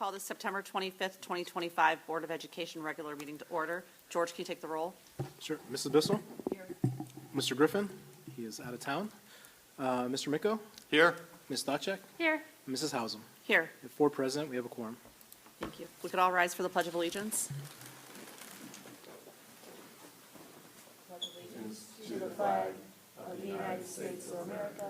call the September 25th, 2025 Board of Education regular meeting to order. George, can you take the roll? Sure. Mrs. Bissell? Here. Mr. Griffin? He is out of town. Mr. Micko? Here. Ms. Stachek? Here. Mrs. Hausum? Here. If 4 present, we have a quorum. Thank you. We could all rise for the Pledge of Allegiance. To the flag of the United States of America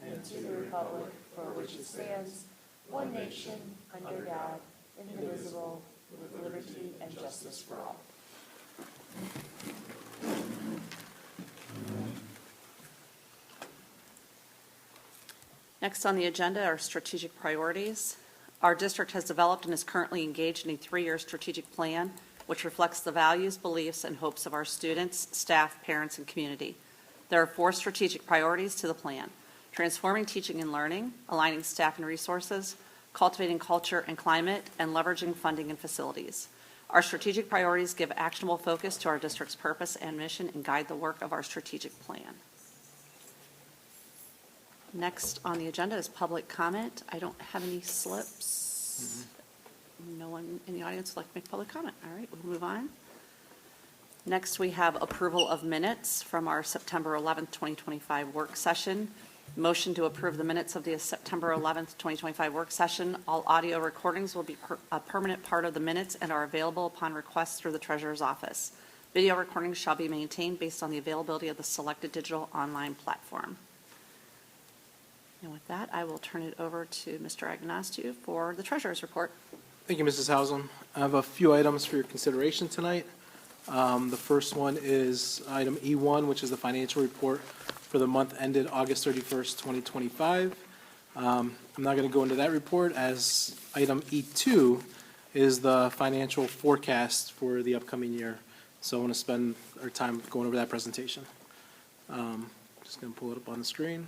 and to the republic for which it stands, one nation, under God, indivisible, with liberty and justice for all. Next on the agenda are strategic priorities. Our district has developed and is currently engaged in a 3-year strategic plan which reflects the values, beliefs, and hopes of our students, staff, parents, and community. There are 4 strategic priorities to the plan: transforming teaching and learning, aligning staff and resources, cultivating culture and climate, and leveraging funding and facilities. Our strategic priorities give actionable focus to our district's purpose and mission and guide the work of our strategic plan. Next on the agenda is public comment. I don't have any slips. No one in the audience would like to make public comment. All right, we'll move on. Next, we have approval of minutes from our September 11th, 2025 work session. Motion to approve the minutes of the September 11th, 2025 work session. All audio recordings will be a permanent part of the minutes and are available upon request through the Treasurer's Office. Video recordings shall be maintained based on the availability of the selected digital online platform. And with that, I will turn it over to Mr. Agnostiu for the Treasurer's report. Thank you, Mrs. Hausum. I have a few items for your consideration tonight. The first one is item E1, which is the financial report for the month ended August 31st, 2025. I'm not going to go into that report, as item E2 is the financial forecast for the upcoming year. So I want to spend our time going over that presentation. Just going to pull it up on the screen.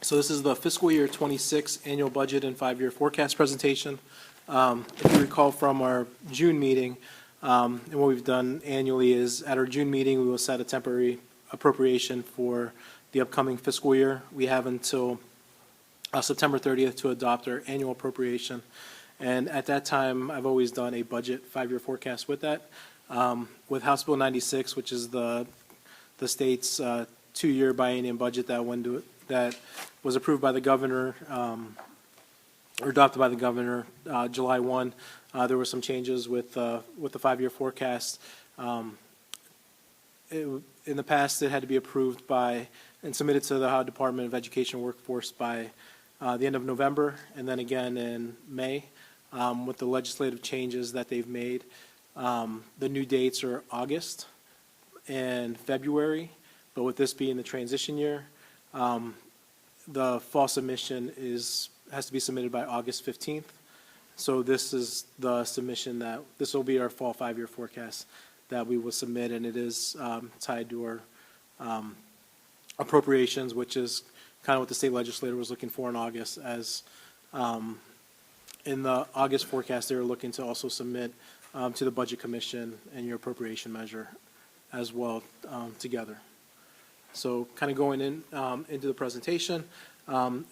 So this is the fiscal year 26 annual budget and 5-year forecast presentation. If you recall from our June meeting, and what we've done annually is at our June meeting, we will set a temporary appropriation for the upcoming fiscal year. We have until September 30th to adopt our annual appropriation. And at that time, I've always done a budget 5-year forecast with that. With House Bill 96, which is the state's 2-year biennium budget that was approved by the governor, or adopted by the governor July 1. There were some changes with the 5-year forecast. In the past, it had to be approved by and submitted to the Ohio Department of Education Workforce by the end of November, and then again in May. With the legislative changes that they've made, the new dates are August and February, but with this being the transition year, the fall submission has to be submitted by August 15th. So this is the submission this will be our fall 5-year forecast that we will submit, and it is tied to our appropriations, which is kind of what the state legislature was looking for in August. As in the August forecast, they were looking to also submit to the Budget Commission and your appropriation measure as well together. So kind of going into the presentation,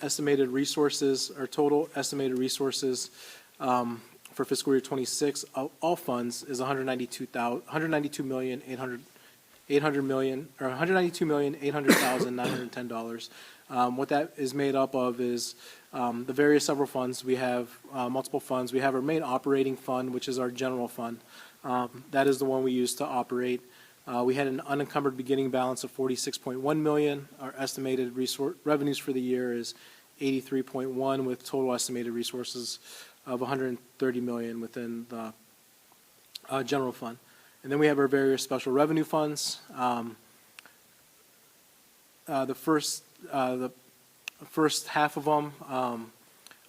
estimated resources, or total estimated resources for fiscal year 26, all funds is $192,800,910. What that is made up of is the various several funds. We have multiple funds. We have our main operating fund, which is our general fund. That is the one we use to operate. We had an unencumbered beginning balance of $46.1 million. Our estimated revenues for the year is $83.1, with total estimated resources of $130 million within the general fund. And then we have our various special revenue funds. The first half of them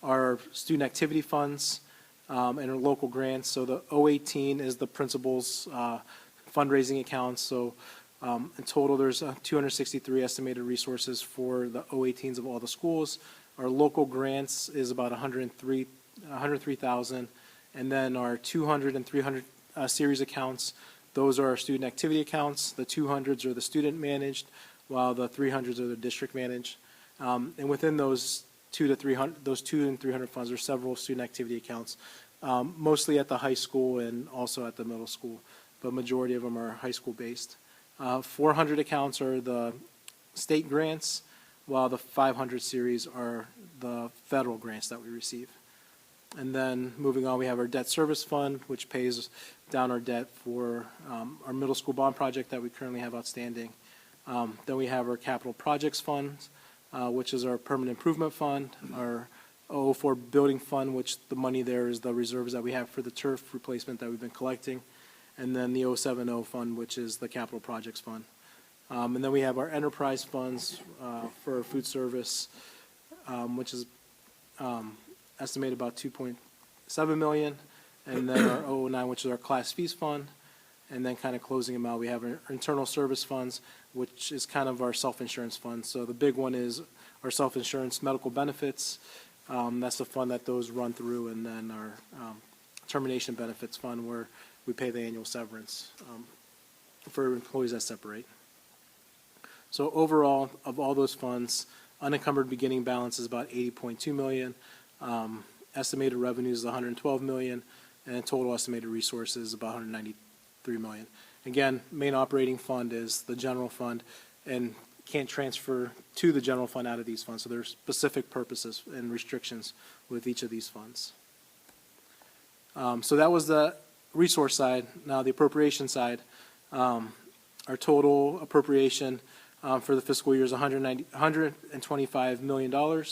are student activity funds and our local grants. So the 018 is the principal's fundraising accounts. So in total, there's 263 estimated resources for the 018s of all the schools. Our local grants is about 103,000, and then our 200 and 300 series accounts. Those are our student activity accounts. The 200s are the student managed, while the 300s are the district managed. And within those 2 and 300 funds are several student activity accounts, mostly at the high school and also at the middle school, but majority of them are high school based. 400 accounts are the state grants, while the 500 series are the federal grants that we receive. And then moving on, we have our debt service fund, which pays down our debt for our middle school bond project that we currently have outstanding. Then we have our capital projects fund, which is our permanent improvement fund, our 004 building fund, which the money there is the reserves that we have for the turf replacement that we've been collecting, and then the 070 fund, which is the capital projects fund. And then we have our enterprise funds for food service, which is estimated about $2.7 million, and then our 009, which is our class fees fund, and then kind of closing them out, we have our internal service funds, which is kind of our self-insurance fund. So the big one is our self-insurance medical benefits. That's the fund that those run through, and then our termination benefits fund, where we pay the annual severance for employees that separate. So overall, of all those funds, unencumbered beginning balance is about $80.2 million. Estimated revenues is $112 million, and total estimated resources is about $193 million. Again, main operating fund is the general fund, and can't transfer to the general fund out of these funds. So there's specific purposes and restrictions with each of these funds. So that was the resource side. Now the appropriation side, our total appropriation for the fiscal year is $125 million.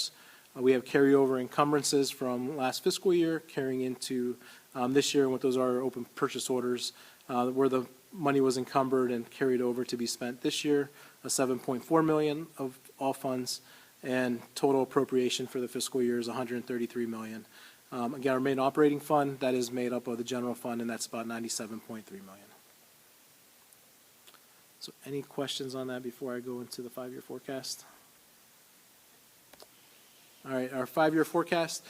We have carryover encumbrances from last fiscal year carrying into this year, and what those are open purchase orders where the money was encumbered and carried over to be spent this year, $7.4 million of all funds, and total appropriation for the fiscal year is $133 million. Again, our main operating fund, that is made up of the general fund, and that's about $97.3 million. So any questions on that before I go into the 5-year forecast? All right, our 5-year forecast,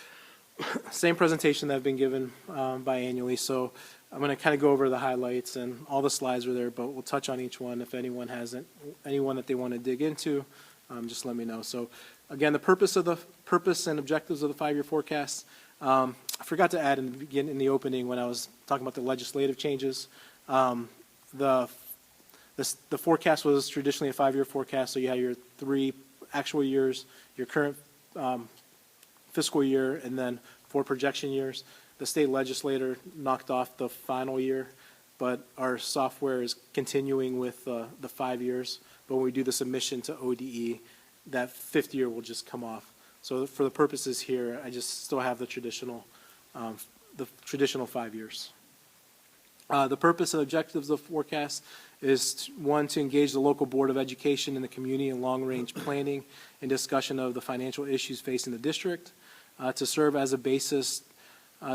same presentation that I've been given biannually. So I'm going to kind of go over the highlights, and all the slides are there, but we'll touch on each one. If anyone has anyone that they want to dig into, just let me know. So again, the purpose and objectives of the 5-year forecast. I forgot to add in the opening when I was talking about the legislative changes. The forecast was traditionally a 5-year forecast, so you had your 3 actual years, your current fiscal year, and then 4 projection years. The state legislator knocked off the final year, but our software is continuing with the 5 years. But when we do the submission to ODE, that 5th year will just come off. So for the purposes here, I just still have the traditional 5 years. The purpose and objectives of the forecast is, 1, to engage the local Board of Education in the community and long-range planning and discussion of the financial issues facing the district, to serve as a basis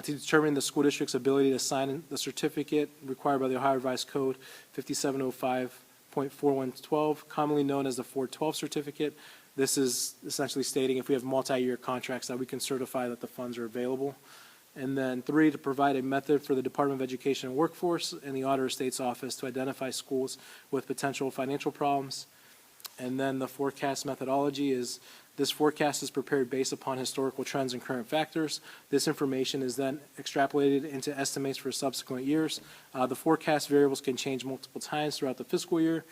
to determine the school district's ability to sign the certificate required by the Ohio Revised Code 5705.4112, commonly known as the 412 certificate. This is essentially stating if we have multi-year contracts that we can certify that the funds are available. And then 3, to provide a method for the Department of Education and Workforce and the Auditor of State's Office to identify schools with potential financial problems. And then the forecast methodology is, this forecast is prepared based upon historical trends and current factors. This information is then extrapolated into estimates for subsequent years. The forecast variables can change multiple times throughout the fiscal year.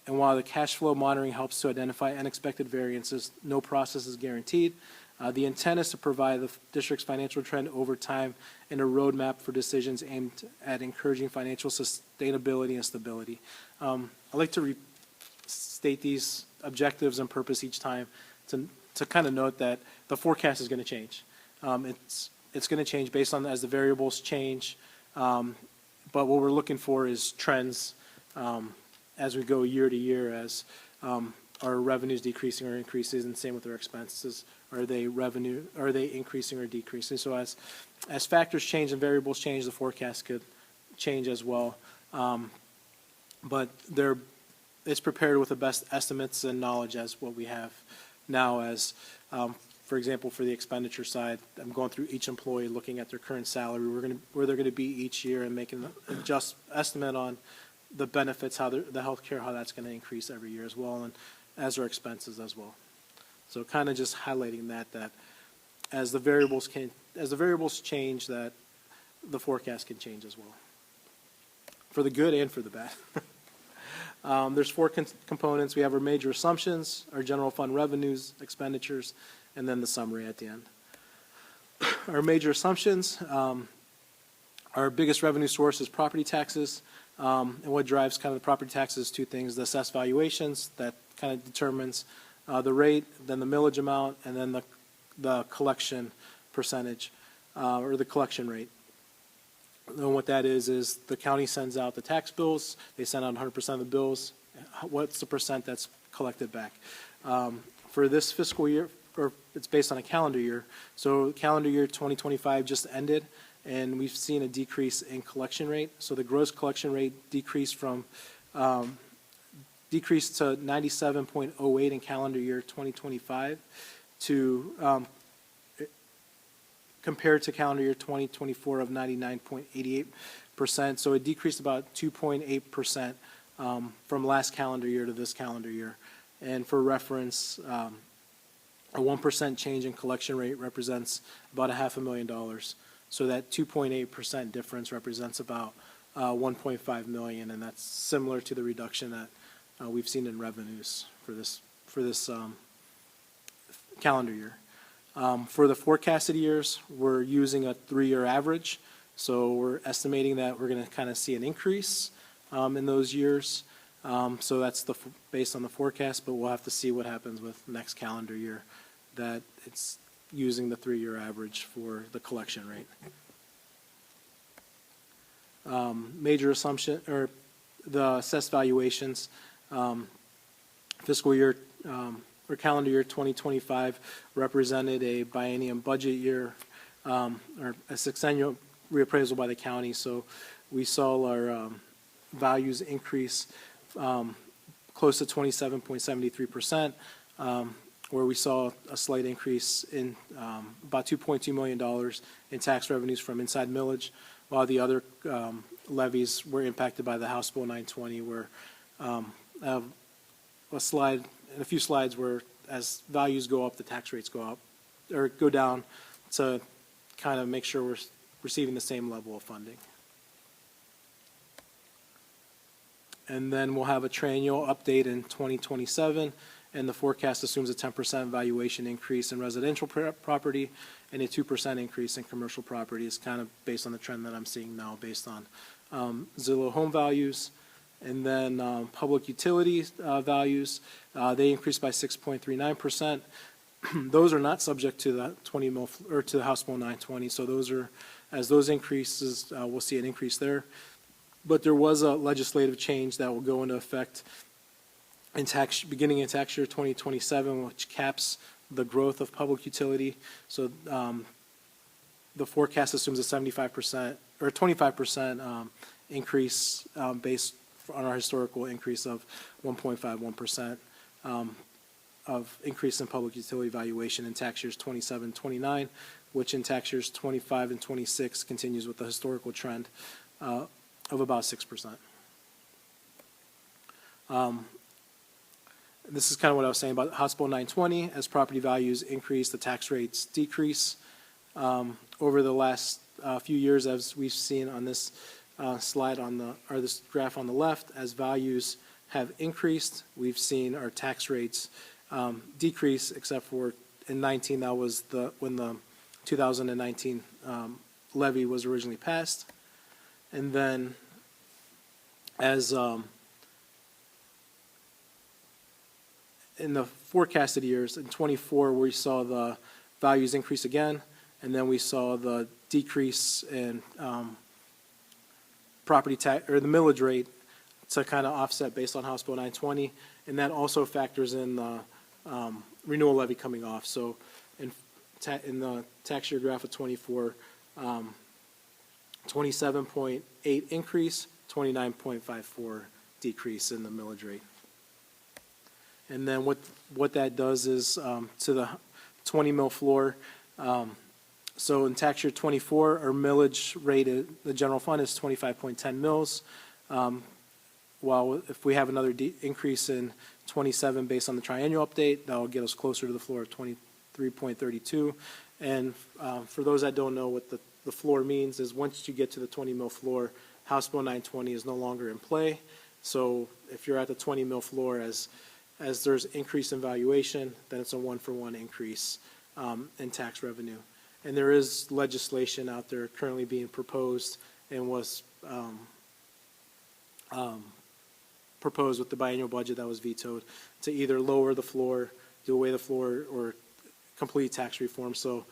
And while the cash flow monitoring helps to identify unexpected variances, no process is guaranteed. The intent is to provide the district's financial trend over time and a roadmap for decisions aimed at encouraging financial sustainability and stability. I like to state these objectives and purpose each time to kind of note that the forecast is going to change. It's going to change based on as the variables change, but what we're looking for is trends as we go year to year, as our revenues decreasing or increasing, and same with our expenses. Are they increasing or decreasing? So as factors change and variables change, the forecast could change as well. But it's prepared with the best estimates and knowledge as what we have now. As for example, for the expenditure side, I'm going through each employee, looking at their current salary, where they're going to be each year, and making a just estimate on the benefits, how the healthcare, how that's going to increase every year as well, and as our expenses as well. So kind of just highlighting that as the variables change, that the forecast can change as well, for the good and for the bad. There's four components. We have our major assumptions, our general fund revenues, expenditures, and then the summary at the end. Our major assumptions, our biggest revenue source is property taxes. And what drives kind of the property taxes, two things: the assessed valuations, that kind of determines the rate, then the millage amount, and then the collection percentage, or the collection rate. And what that is the county sends out the tax bills. They send out 100% of the bills. What's the percent that's collected back? For this fiscal year, or it's based on a calendar year. So calendar year 2025 just ended, and we've seen a decrease in collection rate. So the gross collection rate decreased to 97.08 in calendar year 2025 to compared to calendar year 2024 of 99.88%. So it decreased about 2.8% from last calendar year to this calendar year. And for reference, a 1% change in collection rate represents about $500,000. So that 2.8% difference represents about $1.5 million, and that's similar to the reduction that we've seen in revenues for this calendar year. For the forecasted years, we're using a 3-year average, so we're estimating that we're going to kind of see an increase in those years. So that's based on the forecast, but we'll have to see what happens with next calendar year, that it's using the 3-year average for the collection rate. Major assumption, or the assessed valuations, fiscal year or calendar year 2025 represented a biennium budget year, or a sexennial reappraisal by the county. So we saw our values increase close to 27.73%, where we saw a slight increase in about $2.2 million in tax revenues from inside millage, while the other levies were impacted by the House Bill 920, where I have a slide and a few slides where as values go up, the tax rates go up or go down, to kind of make sure we're receiving the same level of funding. And then we'll have a triennial update in 2027, and the forecast assumes a 10% valuation increase in residential property and a 2% increase in commercial property. It's kind of based on the trend that I'm seeing now, based on Zillow home values. And then public utility values, they increased by 6.39%. Those are not subject to the to the House Bill 920. So those are, as those increases, we'll see an increase there. But there was a legislative change that will go into effect beginning in tax year 2027, which caps the growth of public utility. So the forecast assumes a 75% or 25% increase based on our historical increase of 1.51% of increase in public utility valuation in tax years 27, 29, which in tax years 25 and 26 continues with the historical trend of about 6%. This is kind of what I was saying about House Bill 920. As property values increase, the tax rates decrease. Over the last few years, as we've seen on this slide or this graph on the left, as values have increased, we've seen our tax rates decrease, except for in 19, that was when the 2019 levy was originally passed. And then as in the forecasted years, in 24, we saw the values increase again, and then we saw the decrease in property tax, or the millage rate, to kind of offset based on House Bill 920, and that also factors in the renewal levy coming off. So in the tax year graph of 24, 27.8 increase, 29.54 decrease in the millage rate. And then what that does is to the 20 mil floor. So in tax year 24, our millage rate, the general fund is 25.10 mils. while if we have another increase in 27 based on the triennial update, that will get us closer to the floor of 23.32. And for those that don't know what the floor means, is once you get to the 20 mil floor, House Bill 920 is no longer in play. So if you're at the 20 mil floor, as there's increase in valuation, then it's a 1-for-1 increase in tax revenue. And there is legislation out there currently being proposed and was proposed with the biennial budget that was vetoed to either lower the floor, do away the floor, or complete tax reform. So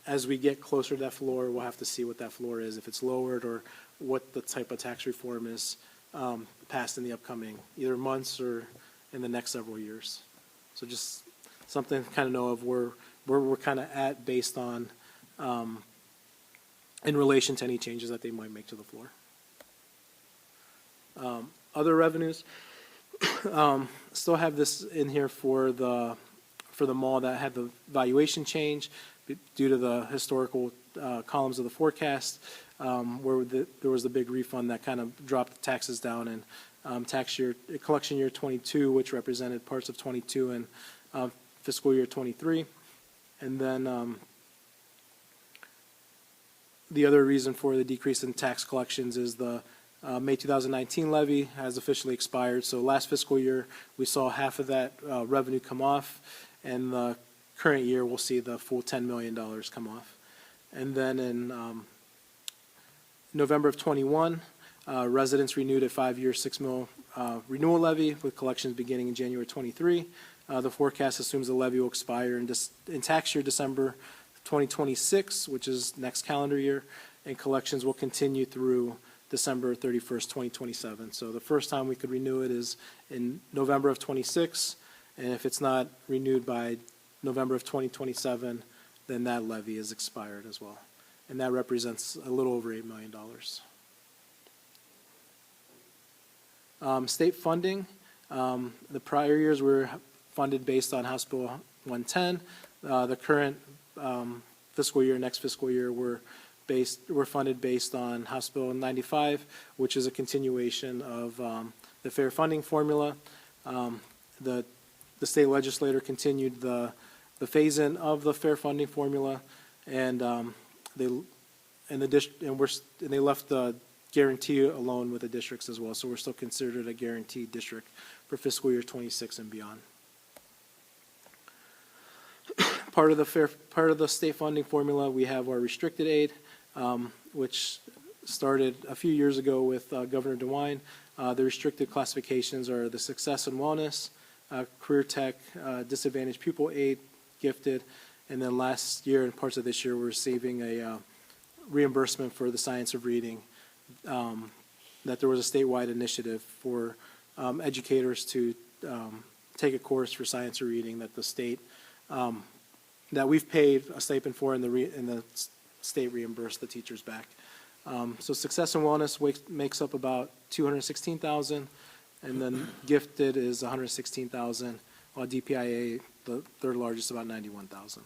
as we get closer to that floor, we'll have to see what that floor is, if it's lowered or what the type of tax reform is passed in the upcoming either months or in the next several years. So just something to kind of know of where we're kind of at based on in relation to any changes that they might make to the floor. Other revenues, still have this in here for the mall that had the valuation change due to the historical columns of the forecast, where there was the big refund that kind of dropped the taxes down in collection year 22, which represented parts of 22 and fiscal year 23. And then the other reason for the decrease in tax collections is the May 2019 levy has officially expired. So last fiscal year, we saw half of that revenue come off, and the current year, we'll see the full $10 million come off. And then in November of 21, residents renewed a 5-year, $6 million renewal levy with collections beginning in January 23. The forecast assumes the levy will expire in tax year December 2026, which is next calendar year, and collections will continue through December 31st, 2027. So the first time we could renew it is in November of 26, and if it's not renewed by November of 2027, then that levy is expired as well. And that represents a little over $8 million. State funding, the prior years were funded based on House Bill 110. The current fiscal year, next fiscal year, we're funded based on House Bill 95, which is a continuation of the fair funding formula. The state legislature continued the phase-in of the fair funding formula, and they left the guarantee alone with the districts as well. So we're still considered a guaranteed district for fiscal year 26 and beyond. Part of the state funding formula, we have our restricted aid, which started a few years ago with Governor DeWine. The restricted classifications are the success and wellness, career tech, disadvantaged pupil aid, gifted, and then last year and parts of this year we're receiving a reimbursement for the science of reading, that there was a statewide initiative for educators to take a course for science of reading that the state that we've paid a stipend for, and the state reimbursed the teachers back. So success and wellness makes up about $216,000, and then gifted is $116,000, while DPIA, the third largest, about $91,000.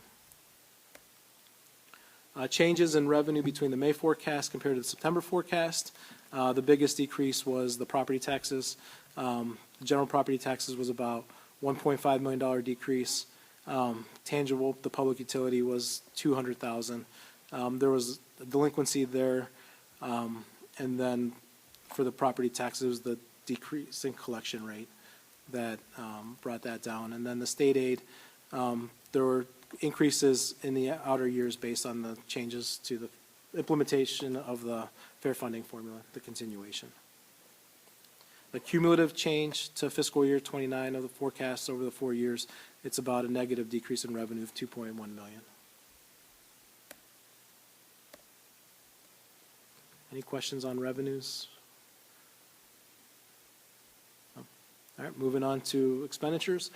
Changes in revenue between the May forecast compared to the September forecast. The biggest decrease was the property taxes. General property taxes was about $1.5 million decrease. Tangible, the public utility, was $200,000. There was a delinquency there, and then for the property taxes, the decrease in collection rate that brought that down. And then the state aid, there were increases in the outer years based on the changes to the implementation of the fair funding formula, the continuation. The cumulative change to fiscal year 29 of the forecast over the 4 years, it's about a negative decrease in revenue of $2.1 million. Any questions on revenues? All right, moving on to expenditures.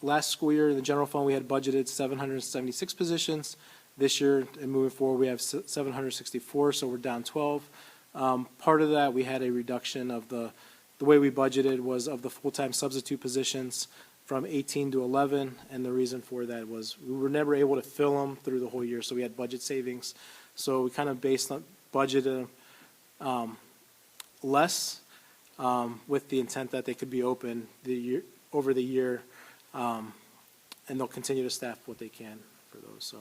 Last school year in the general fund, we had budgeted 776 positions. This year and moving forward, we have 764, so we're down 12. Part of that, we had a reduction of the way we budgeted was of the full-time substitute positions from 18 to 11, and the reason for that was we were never able to fill them through the whole year, so we had budget savings. So we kind of based on budget less, with the intent that they could be open over the year, and they'll continue to staff what they can for those, so.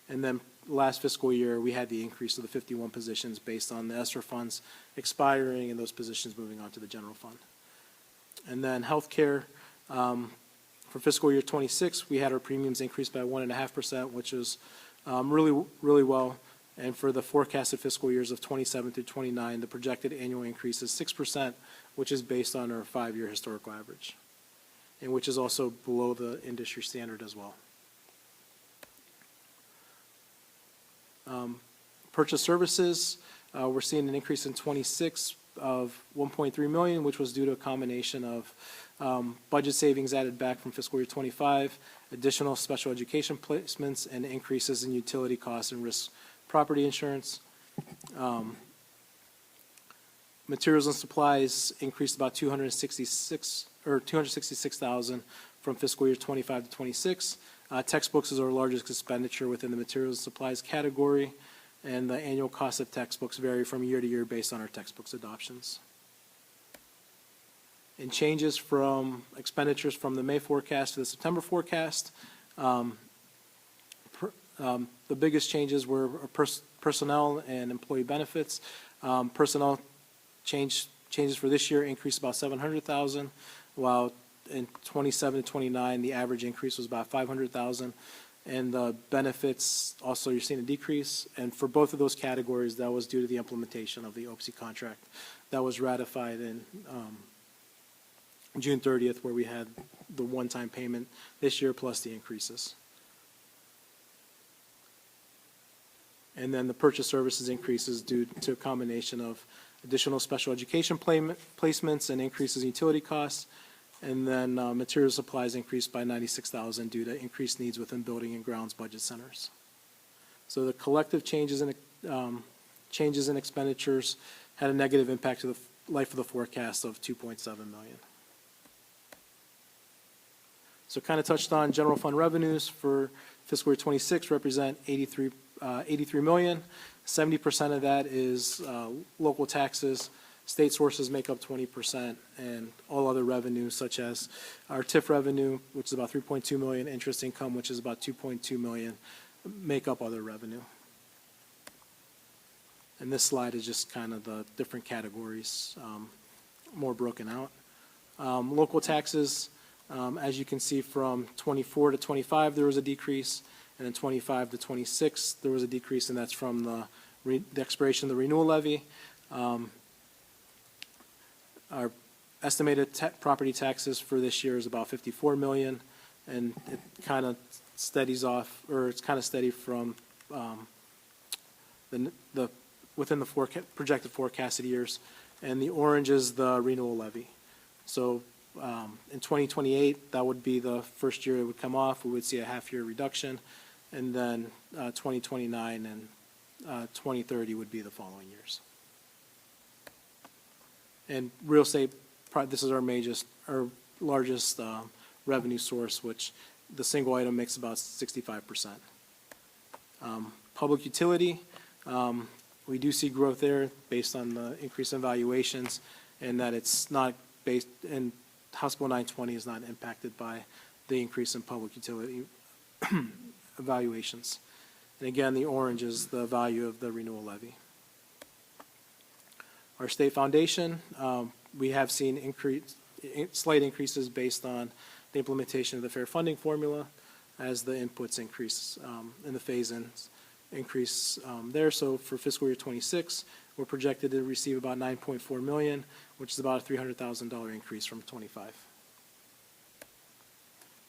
And then last fiscal year, we had the increase of the 51 positions based on the ESSER funds expiring and those positions moving on to the general fund. And then healthcare, for fiscal year '26, we had our premiums increased by 1.5%, which is really, really well. And for the forecasted fiscal years of '27 through '29, the projected annual increase is 6%, which is based on our 5-year historical average, and which is also below the industry standard as well. Purchase services, we're seeing an increase in '26 of $1.3 million, which was due to a combination of budget savings added back from fiscal year '25, additional special education placements, and increases in utility costs and risk property insurance. Materials and supplies increased about $266,000 from fiscal year '25 to '26. Textbooks is our largest expenditure within the materials and supplies category, and the annual cost of textbooks vary from year to year based on our textbooks adoptions. And changes from expenditures from the May forecast to the September forecast, the biggest changes were personnel and employee benefits. Personnel changes for this year increased about $700,000, while in '27 to '29, the average increase was about $500,000. And the benefits, also, you're seeing a decrease. And for both of those categories, that was due to the implementation of the OPSI contract that was ratified in June 30th, where we had the one-time payment this year plus the increases. And then the purchase services increases due to a combination of additional special education placements and increases in utility costs. And then material supplies increased by $96,000 due to increased needs within building and grounds budget centers. So the collective changes in expenditures had a negative impact to the life of the forecast of $2.7 million. So kind of touched on general fund revenues for fiscal year '26 represent $83 million. 70% of that is local taxes. State sources make up 20%, and all other revenues, such as our TIF revenue, which is about $3.2 million, interest income, which is about $2.2 million, make up other revenue. And this slide is just kind of the different categories, more broken out. Local taxes, as you can see, from '24 to '25, there was a decrease, and then '25 to '26, there was a decrease, and that's from the expiration of the renewal levy. Our estimated property taxes for this year is about $54 million, and it kind of steadies off, or it's kind of steady from within the projected forecasted years. And the orange is the renewal levy. So in 2028, that would be the first year it would come off. We would see a half-year reduction, and then 2029 and 2030 would be the following years. And real estate, this is our largest revenue source, which the single item makes about 65%. Public utility, we do see growth there based on the increase in valuations, and that it's not based, and House Bill 920 is not impacted by the increase in public utility evaluations. And again, the orange is the value of the renewal levy. Our state foundation, we have seen slight increases based on the implementation of the fair funding formula as the inputs increase and the phase-ins increase there. So for fiscal year '26, we're projected to receive about $9.4 million, which is about a $300,000 increase from '25.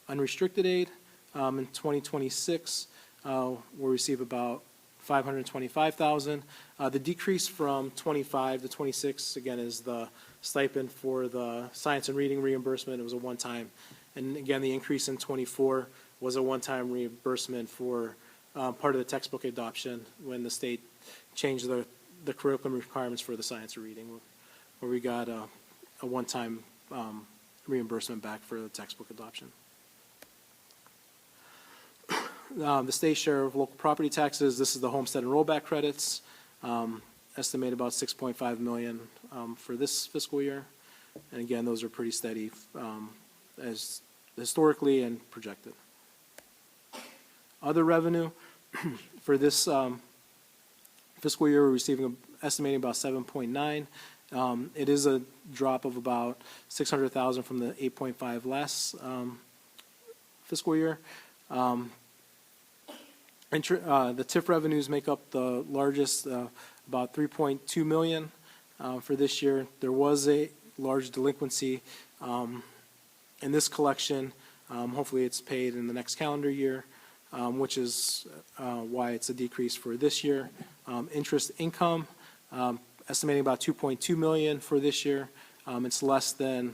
Unrestricted aid, in 2026, we'll receive about $525,000. The decrease from '25 to '26, again, is the stipend for the science and reading reimbursement. It was a one-time. And again, the increase in '24 was a one-time reimbursement for part of the textbook adoption when the state changed the curriculum requirements for the science and reading, where we got a one-time reimbursement back for the textbook adoption. The state share of local property taxes, this is the homestead and rollback credits. estimate about 6.5 million for this fiscal year. And again, those are pretty steady as historically and projected. Other revenue for this fiscal year, we're receiving estimating about 7.9. It is a drop of about 600,000 from the 8.5 last fiscal year. The TIF revenues make up the largest, about 3.2 million for this year. There was a large delinquency in this collection. Hopefully it's paid in the next calendar year, which is why it's a decrease for this year. Interest income, estimating about 2.2 million for this year. It's less than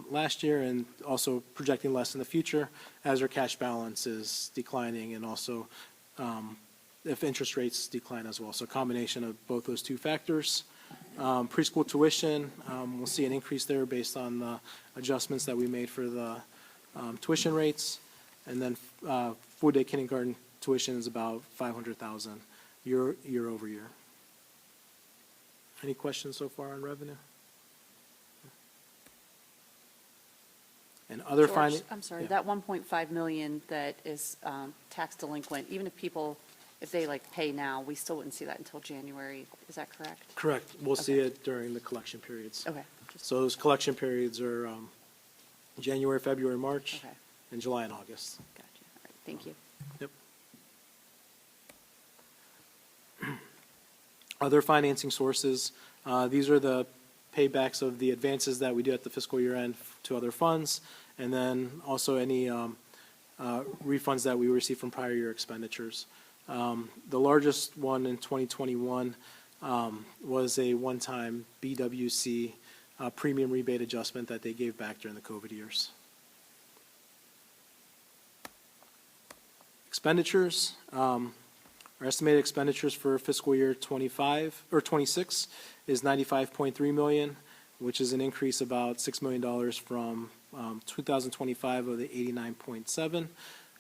last year and also projecting less in the future as our cash balance is declining and also if interest rates decline as well. So a combination of both those two factors. Preschool tuition, we'll see an increase there based on the adjustments that we made for the tuition rates. And then full day kindergarten tuition is about 500,000 year over year. Any questions so far on revenue? And other George, findings? I'm sorry, that 1.5 million that is tax delinquent, even if people, if they like pay now, we still wouldn't see that until January. Is that correct? Correct. We'll see Okay. it during the collection periods. Okay. Just- So those collection periods are January, February, March, Okay. and July and August. Gotcha. All right. Thank you. Yep. Other financing sources, these are the paybacks of the advances that we do at the fiscal year end to other funds, and then also any refunds that we receive from prior year expenditures. The largest one in 2021 was a one-time BWC premium rebate adjustment that they gave back during the COVID years. Expenditures, our estimated expenditures for fiscal year 25 or 26 is 95.3 million, which is an increase about $6 million from 2025 of the 89.7.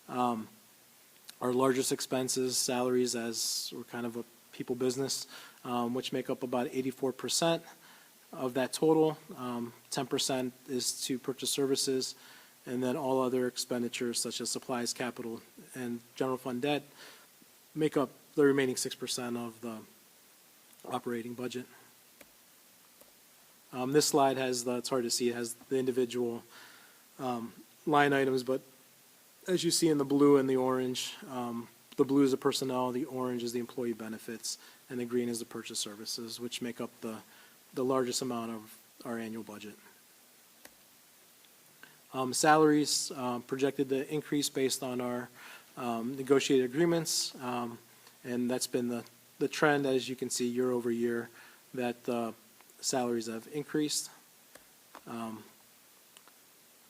Our largest expenses, salaries, as we're kind of a people business, which make up about 84% of that total. 10% is to purchase services, and then all other expenditures such as supplies, capital, and general fund debt make up the remaining 6% of the operating budget. This slide has it's hard to see, it has the individual line items, but as you see in the blue and the orange, the blue is the personnel, the orange is the employee benefits, and the green is the purchase services, which make up the largest amount of our annual budget. Salaries projected to increase based on our negotiated agreements, and that's been the trend, as you can see, year over year, that salaries have increased.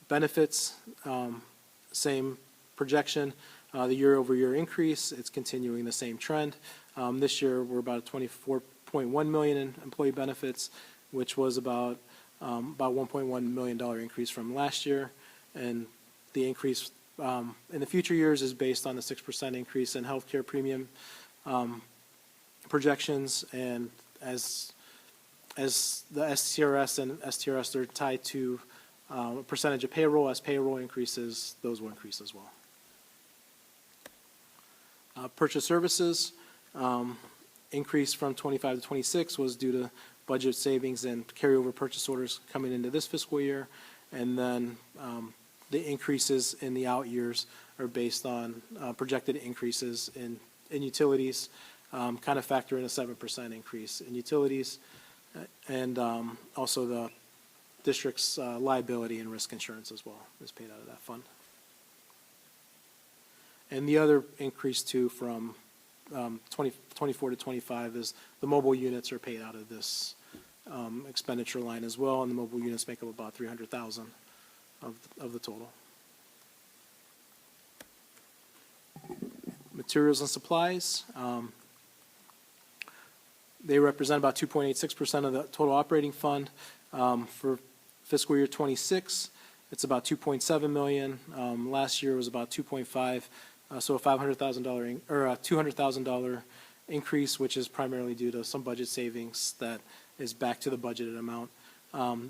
Benefits, same projection, the year over year increase, it's continuing the same trend. This year, we're about 24.1 million in employee benefits, which was about $1.1 million increase from last year, and the increase in the future years is based on the 6% increase in healthcare premium projections, and as the STRS and STRS are tied to a percentage of payroll, as payroll increases, those will increase as well. Purchase services increase from 25 to 26 was due to budget savings and carryover purchase orders coming into this fiscal year, and then the increases in the out years are based on projected increases in utilities, kind of factor in a 7% increase in utilities, and also the district's liability and risk insurance as well is paid out of that fund. And the other increase too from 24 to 25 is the mobile units are paid out of this expenditure line as well, and the mobile units make up about 300,000 of the total. Materials and supplies, they represent about 2.86% of the total operating fund. For fiscal year 26, it's about 2.7 million. Last year was about 2.5, so a $500,000 or a $200,000 increase, which is primarily due to some budget savings that is back to the budgeted amount.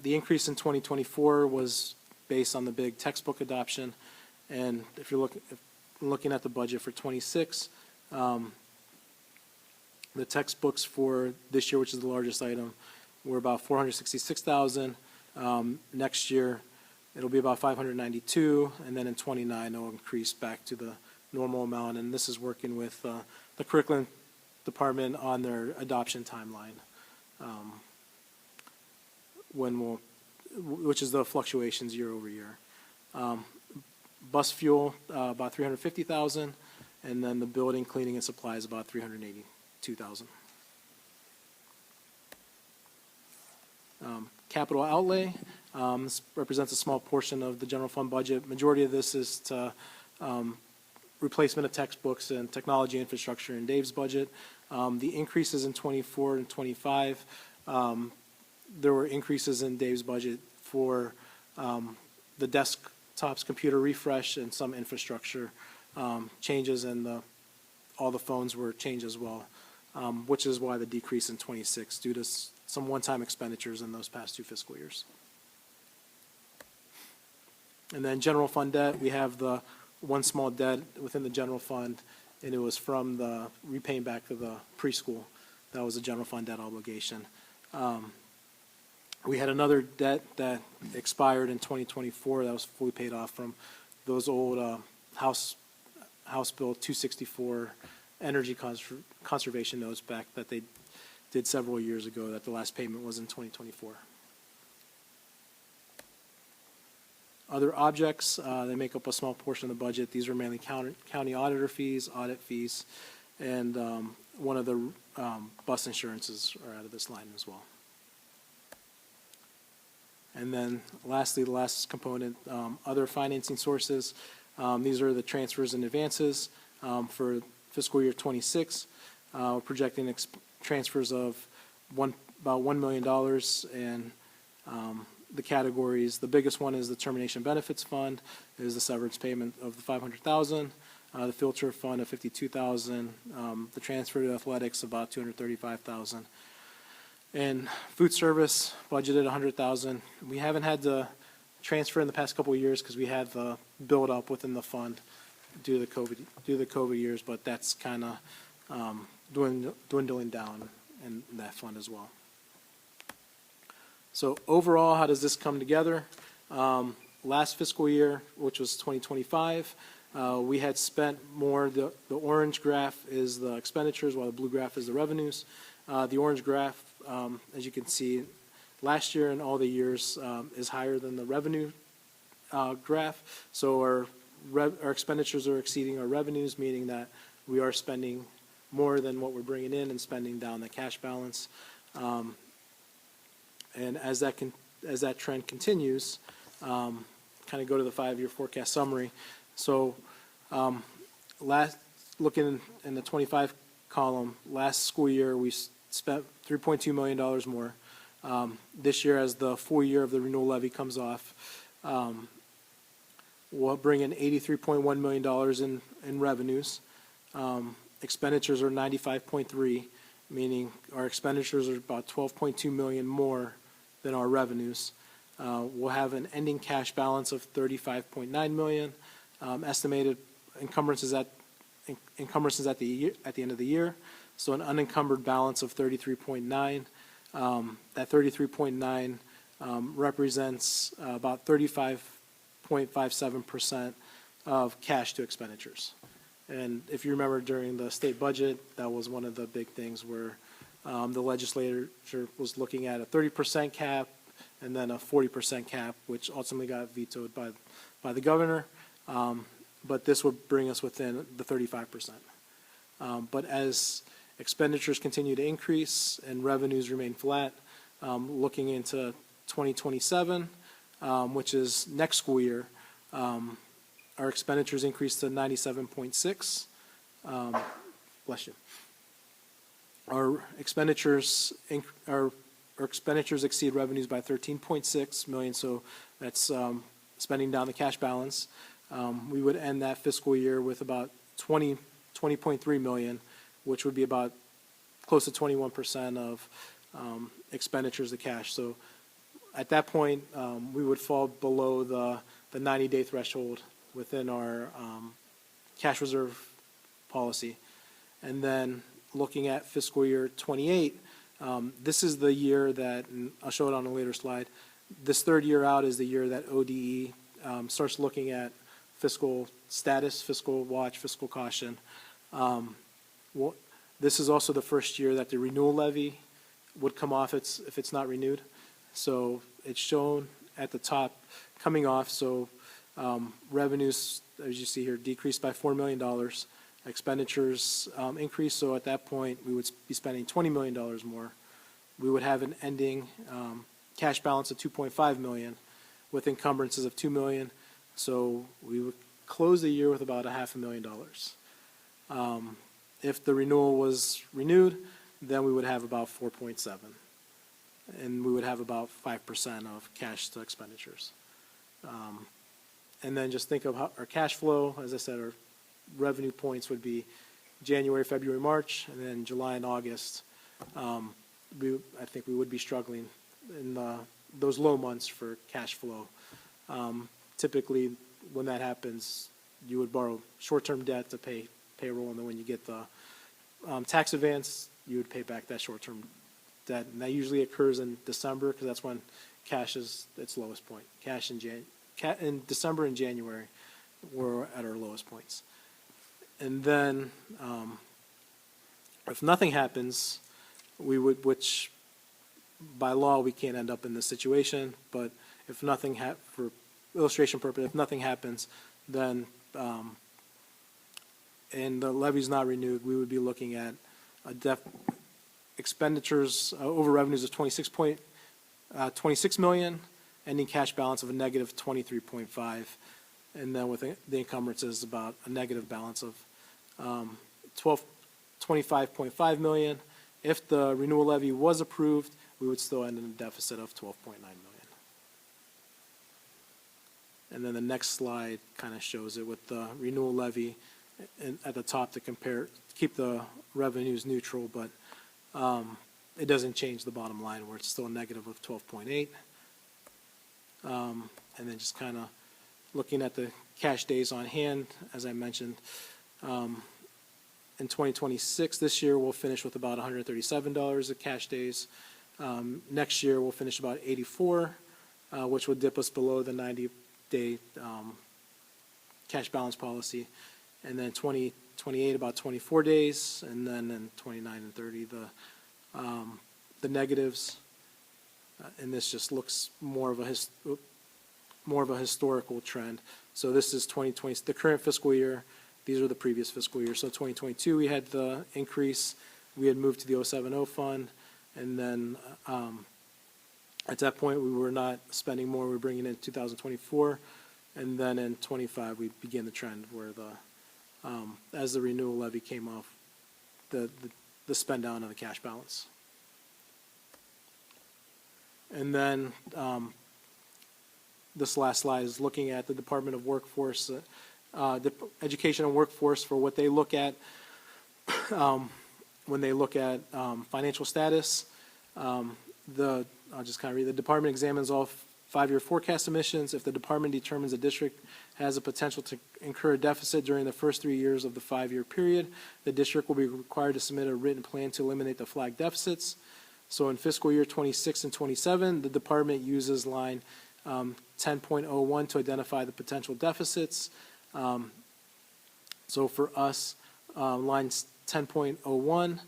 The increase in 2024 was based on the big textbook adoption, and if you're looking at the budget for 26, the textbooks for this year, which is the largest item, were about $466,000. Next year, it'll be about $592, and then in 29, it'll increase back to the normal amount. And this is working with the curriculum department on their adoption timeline, which is the fluctuations year over year. Bus fuel, about $350,000, and then the building cleaning and supplies about $382,000. Capital outlay, this represents a small portion of the general fund budget. Majority of this is to replacement of textbooks and technology infrastructure in Dave's budget. The increases in 24 and 25, there were increases in Dave's budget for the desktops, computer refresh, and some infrastructure changes, and all the phones were changed as well, which is why the decrease in 26 due to some one-time expenditures in those past 2 fiscal years. And then general fund debt, we have the one small debt within the general fund, and it was from the repaying back of the preschool. That was a general fund debt obligation. We had another debt that expired in 2024 that was fully paid off from those old House Bill 264 energy conservation notes back that they did several years ago, that the last payment was in 2024. Other objects, they make up a small portion of the budget. These are mainly county auditor fees, audit fees, and one of the bus insurances are out of this line as well. And then lastly, the last component, other financing sources. These are the transfers and advances for fiscal year 26. We're projecting transfers of about $1 million, and the categories, the biggest one is the termination benefits fund, is the severance payment of the $500,000, the filter fund of $52,000, the transfer to athletics about $235,000, and food service budgeted $100,000. We haven't had to transfer in the past couple of years because we had the build up within the fund due to the COVID years, but that's kind of dwindling down in that fund as well. So overall, how does this come together? Last fiscal year, which was 2025, we had spent more. The orange graph is the expenditures, while the blue graph is the revenues. The orange graph, as you can see, last year and all the years is higher than the revenue graph. So our expenditures are exceeding our revenues, meaning that we are spending more than what we're bringing in and spending down the cash balance. And as that trend continues, kind of go to the 5-year forecast summary. So looking in the 25 column, last school year we spent $3.2 million more. This year, as the full year of the renewal levy comes off, we'll bring in $83.1 million in revenues. Expenditures are $95.3, meaning our expenditures are about $12.2 million more than our revenues. We'll have an ending cash balance of $35.9 million. Estimated encumbrances at the end of the year. So an unencumbered balance of 33.9. That 33.9 represents about 35.57% of cash to expenditures. And if you remember during the state budget, that was one of the big things where the legislature was looking at a 30% cap and then a 40% cap, which ultimately got vetoed by the governor. But this would bring us within the 35%. But as expenditures continue to increase and revenues remain flat, looking into 2027, which is next school year, our expenditures increase to 97.6. Bless you. Our expenditures exceed revenues by 13.6 million, so that's spending down the cash balance. We would end that fiscal year with about 20.3 million, which would be about close to 21% of expenditures to cash. So at that point, we would fall below the 90-day threshold within our cash reserve policy. And then looking at fiscal year '28, this is the year that, and I'll show it on a later slide, this third year out is the year that ODE starts looking at fiscal status, fiscal watch, fiscal caution. This is also the first year that the renewal levy would come off if it's not renewed. So it's shown at the top coming off. So revenues, as you see here, decreased by $4 million. Expenditures increased. So at that point, we would be spending $20 million more. We would have an ending cash balance of $2.5 million with encumbrances of $2 million. So we would close the year with about $500,000. If the renewal was renewed, then we would have about 4.7, and we would have about 5% of cash to expenditures. And then just think of how our cash flow. As I said, our revenue points would be January, February, March, and then July and August. I think we would be struggling in those low months for cash flow. Typically, when that happens, you would borrow short-term debt to pay payroll, and then when you get the tax advance, you would pay back that short-term debt. And that usually occurs in December, because that's when cash is its lowest point. Cash in December and January, we're at our lowest points. And then, if nothing happens, we would, which by law we can't end up in this situation, but if nothing for illustration purpose, if nothing happens, then and the levy's not renewed, we would be looking at expenditures over revenues of 26 million, ending cash balance of a negative 23.5, and then with the encumbrances about a negative balance of 25.5 million. If the renewal levy was approved, we would still end in a deficit of 12.9 million. And then the next slide kind of shows it with the renewal levy at the top to keep the revenues neutral, but it doesn't change the bottom line where it's still a negative of 12.8. And then just kind of looking at the cash days on hand, as I mentioned, in 2026, this year we'll finish with about $137 of cash days. Next year we'll finish about 84, which will dip us below the 90-day cash balance policy. And then 2028 about 24 days, and then in 29 and 30 the negatives. And this just looks more of a historical trend. So this is 2020, the current fiscal year. These are the previous fiscal year. So 2022 we had the increase. We had moved to the 070 fund, and then at that point we were not spending more. We were bringing in 2024, and then in 25 we began the trend where as the renewal levy came off, the spend down of the cash balance. And then this last slide is looking at the Department of Workforce, Education and Workforce, for what they look at when they look at financial status. I'll just kind of read. The department examines all 5-year forecast submissions. If the department determines a district has a potential to incur a deficit during the first 3 years of the 5-year period, the district will be required to submit a written plan to eliminate the flagged deficits. So in fiscal year 26 and 27, the department uses line 10.01 to identify the potential deficits. So for us, lines 10.01,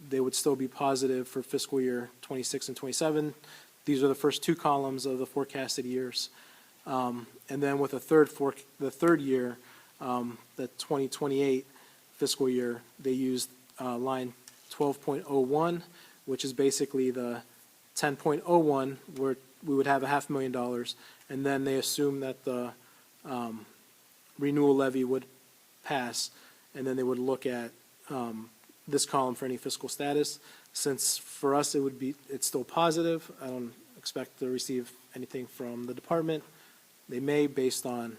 they would still be positive for fiscal year 26 and 27. These are the first two columns of the forecasted years. And then with the third year, the 2028 fiscal year, they used line 12.01, which is basically the 10.01, where we would have $500,000, and then they assume that the renewal levy would pass, and then they would look at this column for any fiscal status. Since for us it's still positive, I don't expect to receive anything from the department. They may based on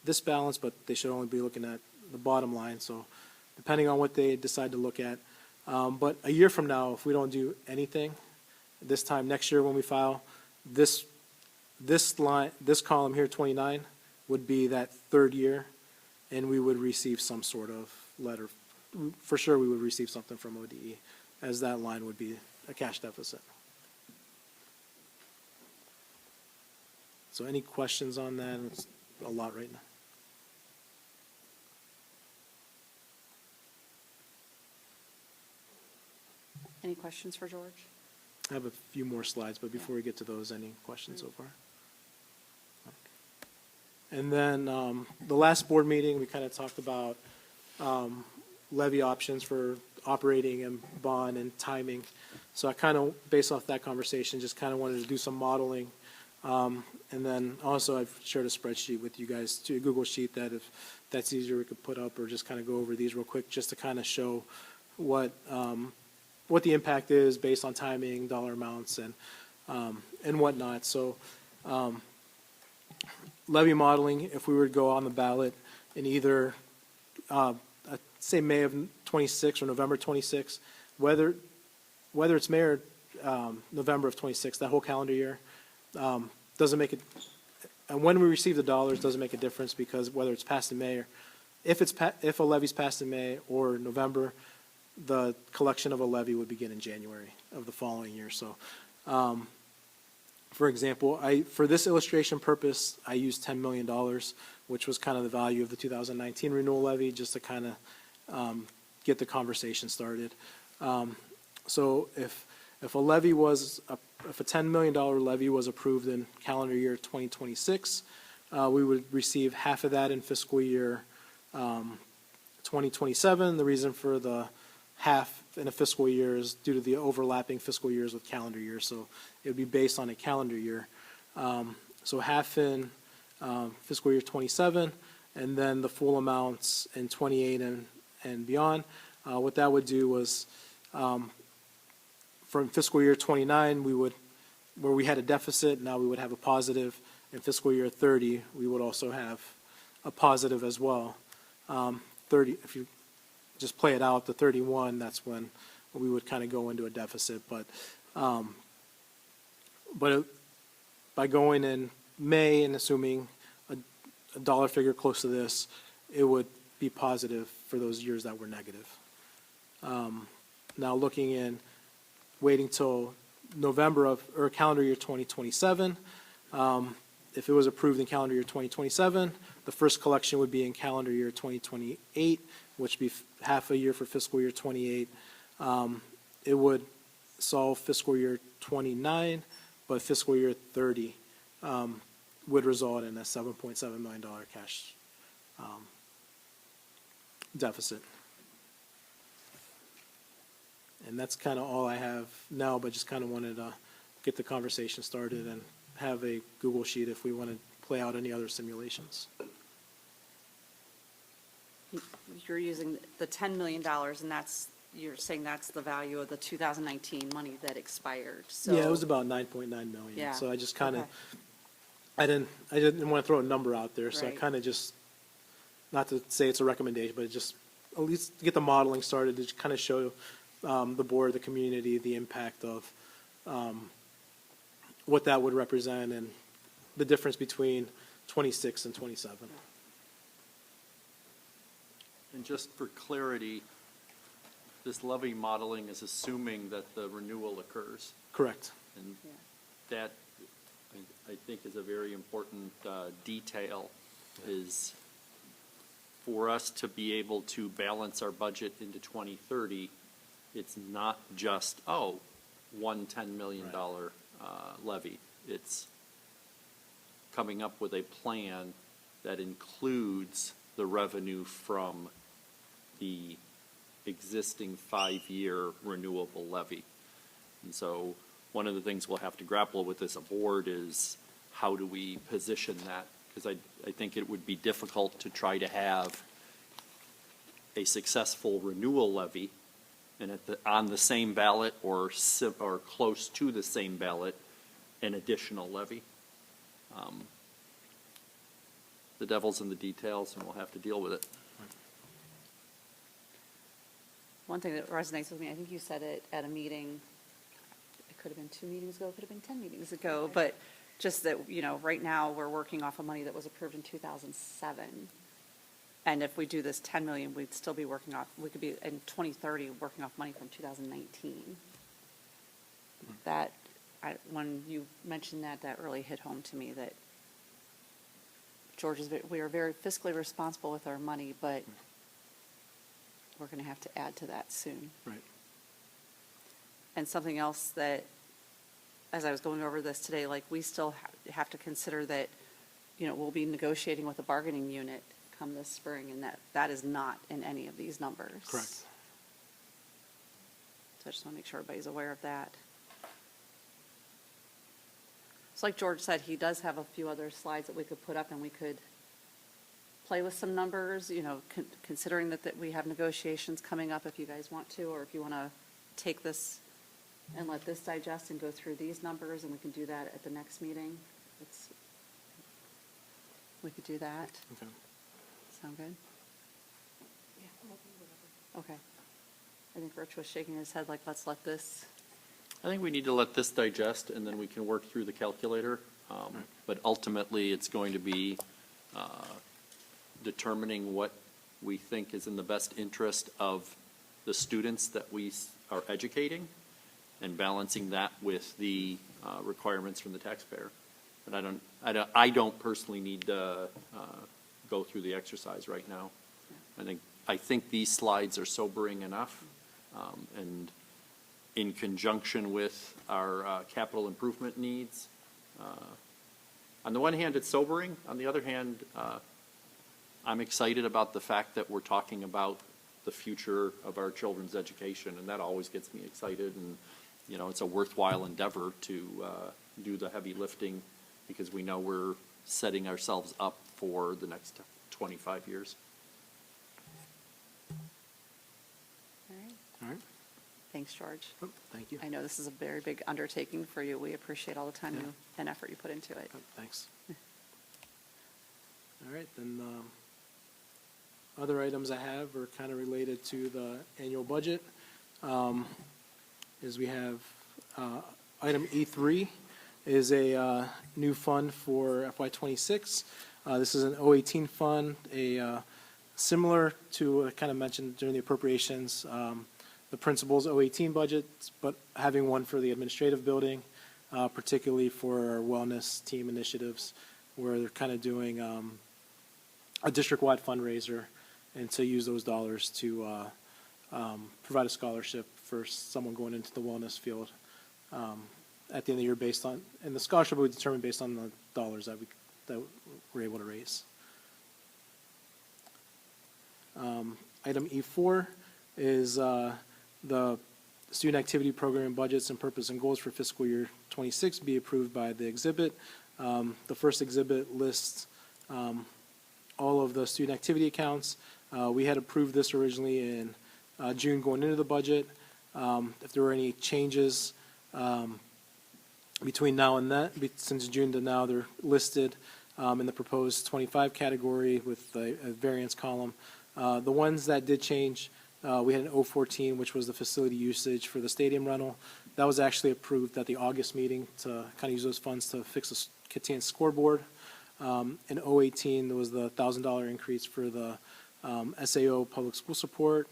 this balance, but they should only be looking at the bottom line. So depending on what they decide to look at, But a year from now, if we don't do anything, this time next year when we file, this column here, 29, would be that third year, and we would receive some sort of letter. For sure, we would receive something from ODE, as that line would be a cash deficit. So any questions on that? It's a lot right now. Any questions for George? I have a few more slides, but before we get to those, any questions so far? And then the last board meeting, we kind of talked about levy options for operating and bond and timing. So I kind of, based off that conversation, just kind of wanted to do some modeling. And then also I've shared a spreadsheet with you guys, to a Google Sheet, that if that's easier we could put up, or just kind of go over these real quick just to kind of show what the impact is based on timing, dollar amounts, and whatnot. So levy modeling, if we were to go on the ballot in either, say May of 26 or November 26, whether it's May or November of 26, that whole calendar year, doesn't make it, and when we receive the dollars doesn't make a difference, because whether it's passed in May or if a levy's passed in May or November, the collection of a levy would begin in January of the following year. So, for example, for this illustration purpose, I used $10 million, which was kind of the value of the 2019 renewal levy, just to kind of get the conversation started. So if a levy was if a $10 million levy was approved in calendar year 2026, we would receive half of that in fiscal year 2027. The reason for the half in a fiscal year is due to the overlapping fiscal years with calendar years. So it would be based on a calendar year. So half in fiscal year 27, and then the full amounts in 28 and beyond. What that would do was, from fiscal year 29, where we had a deficit, now we would have a positive. In fiscal year 30, we would also have a positive as well. 30, if you just play it out, the 31, that's when we would kind of go into a deficit. But by going in May and assuming a dollar figure close to this, it would be positive for those years that were negative. Now looking in, waiting till November or calendar year 2027, if it was approved in calendar year 2027, the first collection would be in calendar year 2028, which would be half a year for fiscal year 28. It would solve fiscal year 29, but fiscal year 30 would result in a $7.7 million cash deficit. And that's kind of all I have now, but just kind of wanted to get the conversation started and have a Google Sheet if we want to play out any other simulations. You're using the $10 million, and you're saying that's the value of the 2019 money that expired. So Yeah, it was about 9.9 million. Yeah. So I just kind of, Okay. I didn't want to throw a number out there, so I Right. kind of just, not to say it's a recommendation, but just at least get the modeling started to kind of show the board, the community, the impact of what that would represent and the difference between 26 and 27. And just for clarity, this levy modeling is assuming that the renewal occurs. Correct. And Yeah. that, I think, is a very important detail, is for us to be able to balance our budget into 2030, it's not just, one $10 million levy. It's coming up with a plan that includes the revenue from the existing 5-year renewable levy. And so one of the things we'll have to grapple with as a board is how do we position that? Because I think it would be difficult to try to have a successful renewal levy and on the same ballot or close to the same ballot, an additional levy. The devil's in the details, and we'll have to deal with it. one thing that resonates with me, I think you said it at a meeting, it could have been 2 meetings ago, it could have been 10 meetings ago, but just that, right now, we're working off of money that was approved in 2007. And if we do this 10 million, we'd still be working off, we could be in 2030, working off money from 2019. That, when you mentioned that, that really hit home to me, that we are very fiscally responsible with our money, but we're going to have to add to that soon. Right. And something else that, as I was going over this today, like, we still have to consider that, we'll be negotiating with a bargaining unit come this spring, and that is not in any of these numbers. Correct. So I just want to make sure everybody's aware of that. So like George said, he does have a few other slides that we could put up, and we could play with some numbers, considering that we have negotiations coming up if you guys want to, or if you want to take this and let this digest and go through these numbers, and we can do that at the next meeting. We could do that. Okay. Sound good? Okay. I think Rich was shaking his head like, let's let this. I think we need to let this digest, and then we can work through the calculator. But ultimately, it's going to be determining what we think is in the best interest of the students that we are educating, and balancing that with the requirements from the taxpayer. But I don't personally need to go through the exercise right now. I think these slides are sobering enough, and in conjunction with our capital improvement needs. On the one hand, it's sobering. On the other hand, I'm excited about the fact that we're talking about the future of our children's education, and that always gets me excited. And it's a worthwhile endeavor to do the heavy lifting, because we know we're setting ourselves up for the next 25 years. All right. All right. Thanks, George. Oh, thank you. I know this is a very big undertaking for you. We appreciate all the time and effort you put into it. Oh, thanks. All right, then, other items I have are kind of related to the annual budget. Is we have, item E3 is a, new fund for FY26. This is an 018 fund, similar to what I kind of mentioned during the appropriations, the principal's 018 budget, but having one for the administrative building, particularly for our wellness team initiatives, where they're kind of doing a district-wide fundraiser, and to use those dollars to provide a scholarship for someone going into the wellness field at the end of the year, based on, and the scholarship will be determined based on the dollars that we're able to raise. Item E4 is the student activity program budgets and purpose and goals for fiscal year 26 be approved by the exhibit. The first exhibit lists all of the student activity accounts. We had approved this originally in June going into the budget. If there were any changes between now and then, since June to now, they're listed in the proposed 25 category with a variance column. The ones that did change, we had an 014, which was the facility usage for the stadium rental. That was actually approved at the August meeting to kind of use those funds to fix the Catania scoreboard. In 018, there was the $1,000 increase for the SAO public school support.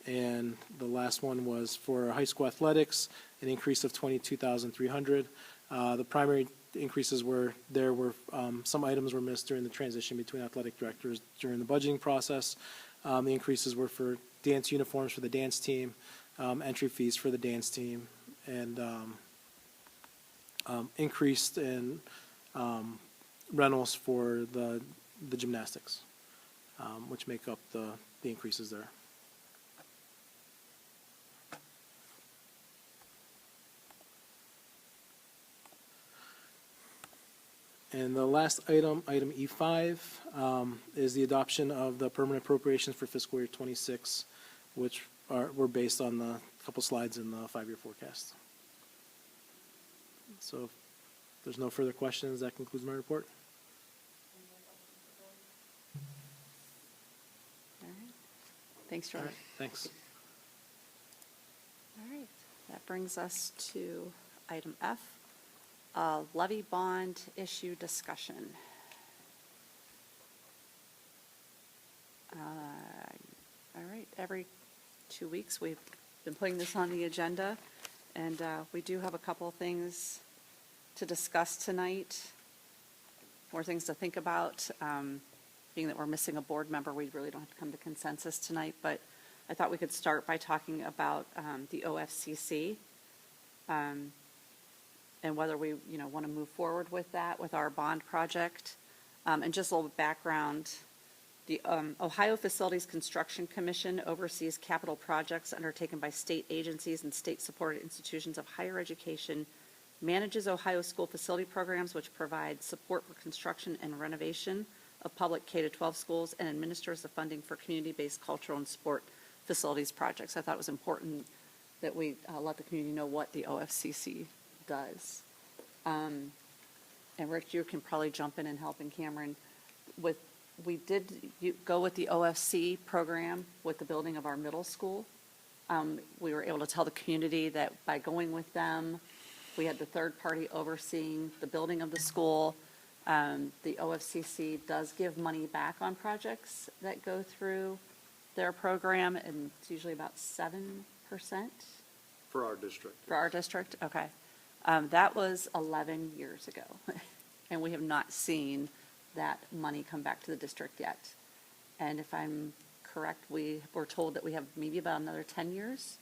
And the last one was for high school athletics, an increase of $22,300. The primary increases were some items were missed during the transition between athletic directors during the budgeting process. The increases were for dance uniforms for the dance team, entry fees for the dance team, and increased in rentals for the gymnastics, which make up the increases there. And the last item, item E5, is the adoption of the permanent appropriations for fiscal year 26, which were based on the couple slides in the 5-year forecast. So if there's no further questions, that concludes my report. All right. Thanks, George. All right, thanks. brings us to item F, levy bond issue discussion. All right, every 2 weeks, we've been putting this on the agenda, and we do have a couple of things to discuss tonight, more things to think about. Being that we're missing a board member, we really don't have to come to consensus tonight, but I thought we could start by talking about the OFCC and whether we, want to move forward with that, with our bond project. And just a little background, the Ohio Facilities Construction Commission oversees capital projects undertaken by state agencies and state-supported institutions of higher education, manages Ohio school facility programs which provide support for construction and renovation of public K-12 schools, and administers the funding for community-based cultural and sport facilities projects. I thought it was important that we let the community know what the OFCC does. And Rick, you can probably jump in and help, and Cameron, we did go with the OFC program with the building of our middle school. We were able to tell the community that by going with them, we had the third party overseeing the building of the school. The OFCC does give money back on projects that go through their program, and it's usually about 7%. For our district. For our district, okay. That was 11 years ago, and we have not seen that money come back to the district yet. And if I'm correct, we were told that we have maybe about another 10 years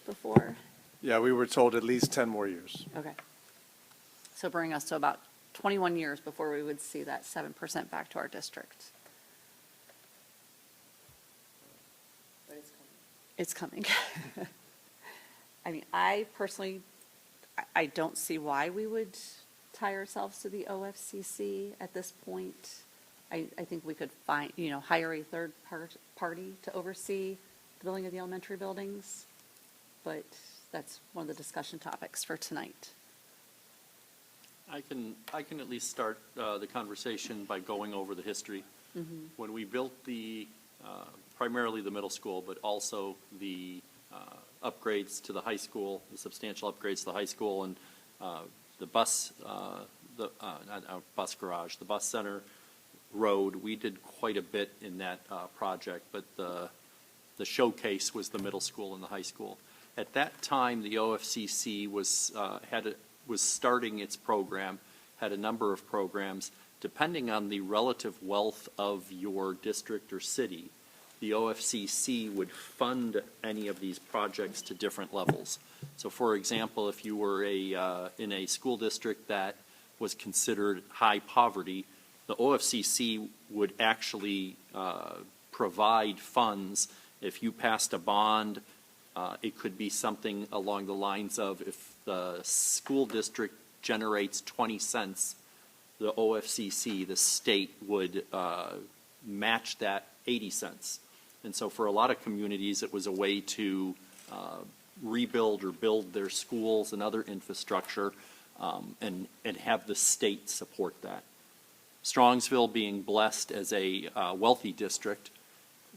before. Yeah, we were told at least 10 more years. Okay. So bring us to about 21 years before we would see that 7% back to our district. But it's coming. It's coming. I mean, I personally, I don't see why we would tie ourselves to the OFCC at this point. I think we could find, hire a third party to oversee the building of the elementary buildings, but that's one of the discussion topics for tonight. I can at least start the conversation by going over the history. Mm-hmm. When we built primarily the middle school, but also the upgrades to the high school, the substantial upgrades to the high school, and the bus, not bus garage, the bus center road, we did quite a bit in that project, but the showcase was the middle school and the high school. At that time, the OFCC was starting its program, had a number of programs. Depending on the relative wealth of your district or city, the OFCC would fund any of these projects to different levels. So, for example, if you were in a school district that was considered high poverty, the OFCC would actually provide funds. If you passed a bond, it could be something along the lines of, if the school district generates 20 cents, the OFCC, the state, would match that 80 cents. And so for a lot of communities, it was a way to rebuild or build their schools and other infrastructure, and have the state support that. Strongsville being blessed as a wealthy district,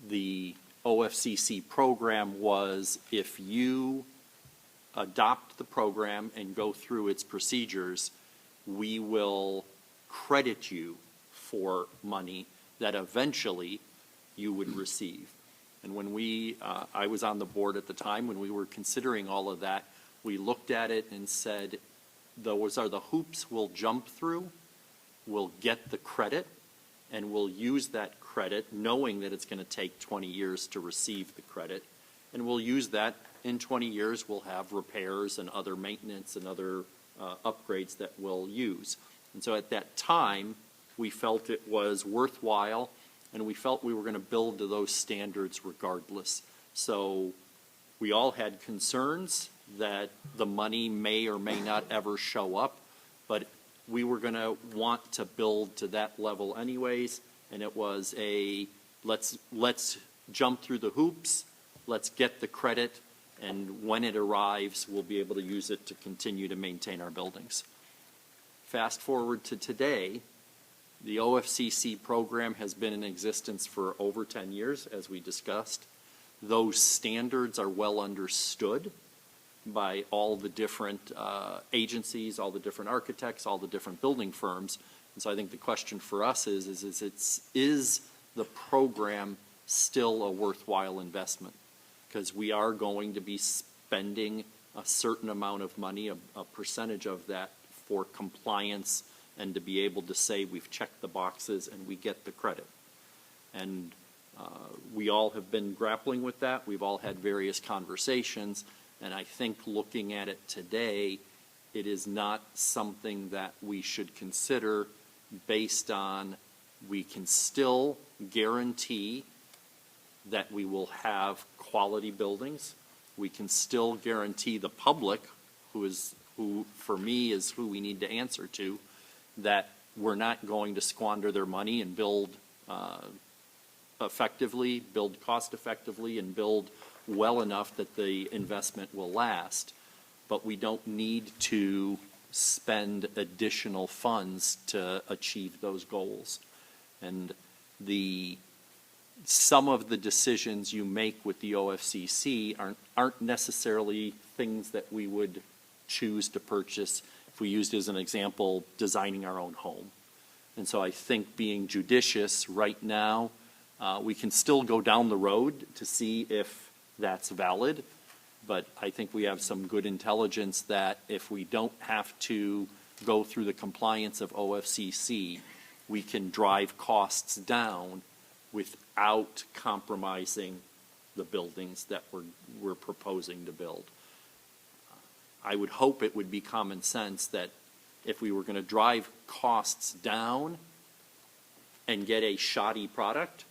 the OFCC program was, if you adopt the program and go through its procedures, we will credit you for money that eventually you would receive. And when I was on the board at the time, when we were considering all of that, we looked at it and said, those are the hoops we'll jump through, we'll get the credit, and we'll use that credit knowing that it's going to take 20 years to receive the credit. And we'll use that in 20 years, we'll have repairs and other maintenance and other upgrades that we'll use. And so at that time, we felt it was worthwhile, and we felt we were going to build to those standards regardless. So we all had concerns that the money may or may not ever show up, but we were going to want to build to that level anyways, and it was a let's jump through the hoops, let's get the credit, and when it arrives, we'll be able to use it to continue to maintain our buildings. Fast forward to today, the OFCC program has been in existence for over 10 years, as we discussed. Those standards are well understood. by all the different agencies, all the different architects, all the different building firms. And so I think the question for us is the program still a worthwhile investment? Because we are going to be spending a certain amount of money, a percentage of that, for compliance and to be able to say we've checked the boxes and we get the credit. And we all have been grappling with that. We've all had various conversations. And I think looking at it today, it is not something that we should consider based on we can still guarantee that we will have quality buildings. We can still guarantee the public, who for me is who we need to answer to, that we're not going to squander their money and build effectively, build cost effectively, and build well enough that the investment will last. But we don't need to spend additional funds to achieve those goals. And some of the decisions you make with the OFCC aren't necessarily things that we would choose to purchase if we used as an example designing our own home. And so I think being judicious right now, we can still go down the road to see if that's valid, but I think we have some good intelligence that if we don't have to go through the compliance of OFCC, we can drive costs down without compromising the buildings that we're proposing to build. I would hope it would be common sense that if we were going to drive costs down and get a shoddy product,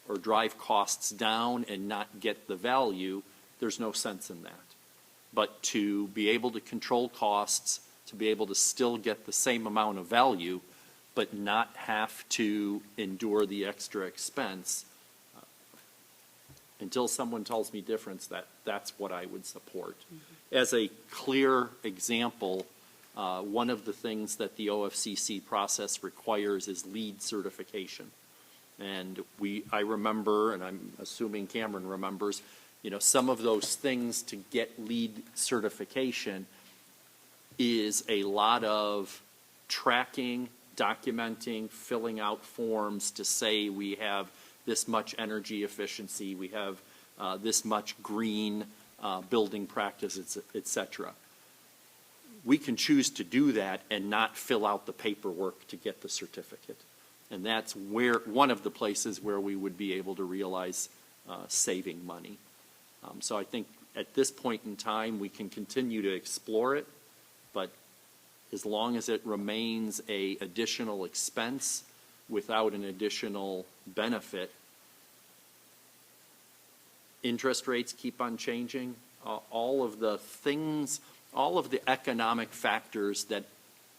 or drive costs down and not get the value, there's no sense in that. But to be able to control costs, to be able to still get the same amount of value, but not have to endure the extra expense, until someone tells me difference, that's what I would support. Mm-hmm. As a clear example, one of the things that the OFCC process requires is LEED certification. And I remember, and I'm assuming Cameron remembers, some of those things to get LEED certification is a lot of tracking, documenting, filling out forms to say we have this much energy efficiency, we have this much green building practices, et cetera. We can choose to do that and not fill out the paperwork to get the certificate. And that's one of the places where we would be able to realize saving money. So I think at this point in time, we can continue to explore it, but as long as it remains an additional expense without an additional benefit, interest rates keep on changing. All of the economic factors that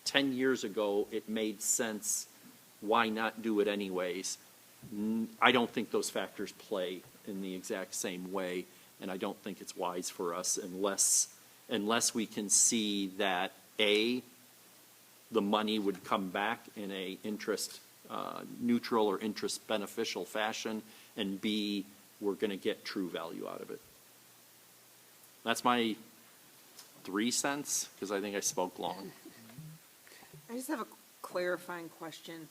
10 years ago it made sense, why not do it anyways? I don't think those factors play in the exact same way, and I don't think it's wise for us unless we can see that A, the money would come back in a interest neutral or interest beneficial fashion, and B, we're going to get true value out of it. That's my 3 cents, because I think I spoke long. I just have a clarifying question.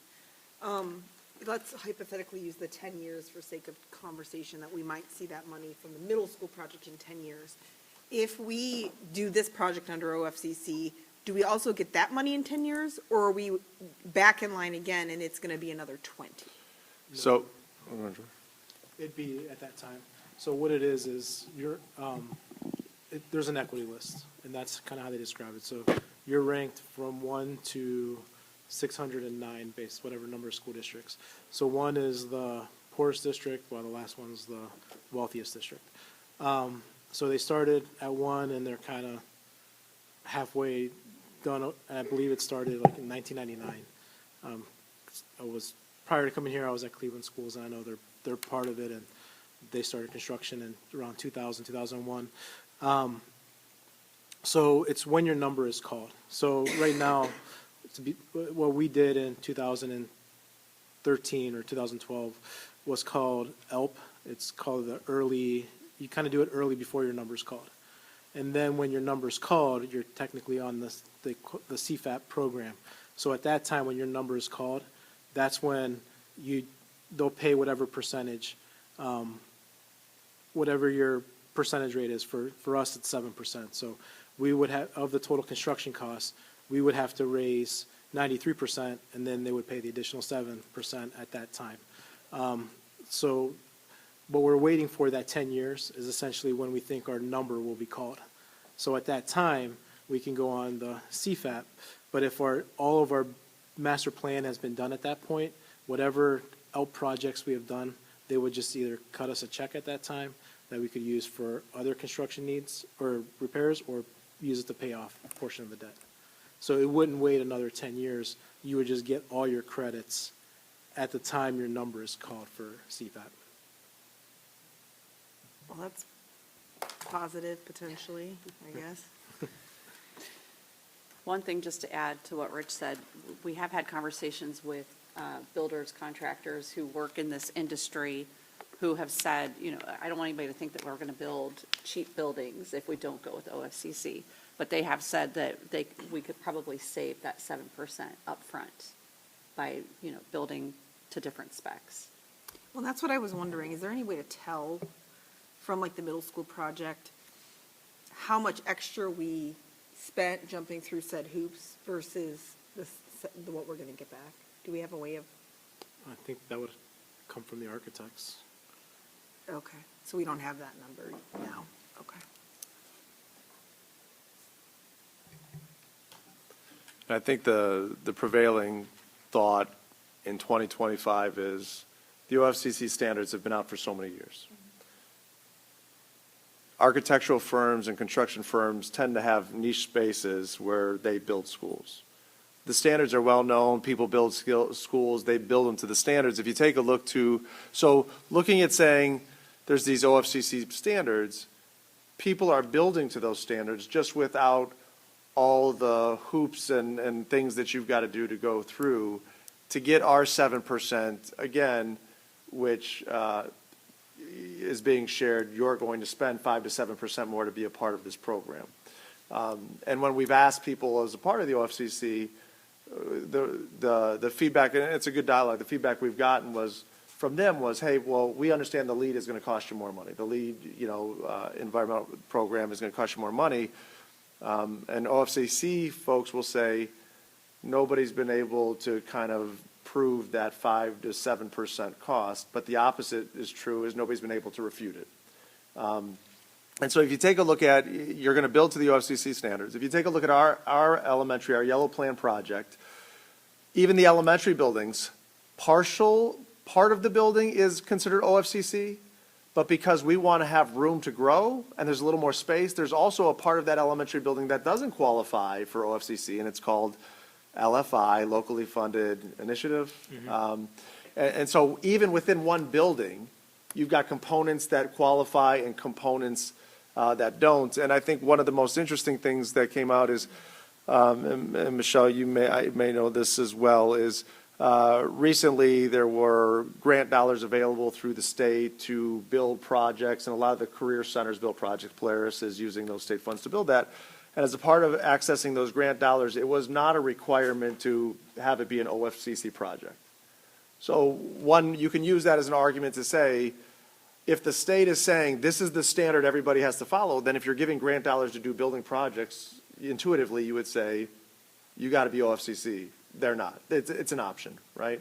Let's hypothetically use the 10 years for sake of conversation, that we might see that money from the middle school project in 10 years. If we do this project under OFCC, do we also get that money in 10 years, or are we back in line again and it's going to be another 20? So, It'd be at that time. So what it is you're, there's an equity list, and that's kind of how they describe it. So you're ranked from 1 to 609 based whatever number of school districts. So 1 is the poorest district, while the last one's the wealthiest district. So they started at 1, and they're kind of halfway done. And I believe it started like in 1999. Prior to coming here, I was at Cleveland Schools, and I know they're part of it, and they started construction in around 2000, 2001. So it's when your number is called. So right now, what we did in 2013 or 2012 was called ELP. It's called you kind of do it early before your number's called. And then when your number's called, you're technically on the CFAP program. So at that time, when your number is called, that's when they'll pay whatever percentage, whatever your percentage rate is. For us, it's 7%. So we would have, of the total construction costs, we would have to raise 93%, and then they would pay the additional 7% at that time. So what we're waiting for, that 10 years, is essentially when we think our number will be called. So at that time, we can go on the CFAP, but if all of our master plan has been done at that point, whatever out projects we have done, they would just either cut us a check at that time that we could use for other construction needs or repairs, or use it to pay off a portion of the debt. So it wouldn't wait another 10 years. You would just get all your credits at the time your number is called for CFAP. Well, that's positive potentially, I guess. One thing just to add to what Rich said, we have had conversations with builders, contractors who work in this industry who have said, I don't want anybody to think that we're going to build cheap buildings if we don't go with OFCC. But they have said that we could probably save that 7% upfront by, building to different specs. Well, that's what I was wondering. Is there any way to tell from like the middle school project how much extra we spent jumping through said hoops versus what we're going to get back? Do we have a way of? I think that would come from the architects. Okay, so we don't have that number now. Okay. I think the prevailing thought in 2025 is the OFCC standards have been out for so many years. Architectural firms and construction firms tend to have niche spaces where they build schools. The standards are well known. People build schools. They build them to the standards. If you take a look so looking at saying there's these OFCC standards, people are building to those standards just without all the hoops and things that you've got to do to go through to get our 7%, again, which is being shared. You're going to spend 5 to 7% more to be a part of this program. And when we've asked people as a part of the OFCC, the feedback, and it's a good dialogue, the feedback we've gotten from them was, hey, well, we understand the LEED is going to cost you more money. The LEED, environmental program is going to cost you more money. And OFCC folks will say nobody's been able to kind of prove that 5 to 7% cost, but the opposite is true, is nobody's been able to refute it. And so if you take a look at, you're going to build to the OFCC standards. If you take a look at our elementary, our yellow plan project, even the elementary buildings, part of the building is considered OFCC, but because we want to have room to grow and there's a little more space, there's also a part of that elementary building that doesn't qualify for OFCC, and it's called LFI, Locally Funded Initiative. Mm-hmm. And so even within one building, you've got components that qualify and components that don't. And I think one of the most interesting things that came out is, and Michelle, you may know this as well, is recently there were grant dollars available through the state to build projects, and a lot of the career centers build projects. Polaris is using those state funds to build that. And as a part of accessing those grant dollars, it was not a requirement to have it be an OFCC project. So one, you can use that as an argument to say, if the state is saying this is the standard everybody has to follow, then if you're giving grant dollars to do building projects, intuitively you would say, you got to be OFCC. They're not. It's an option, right?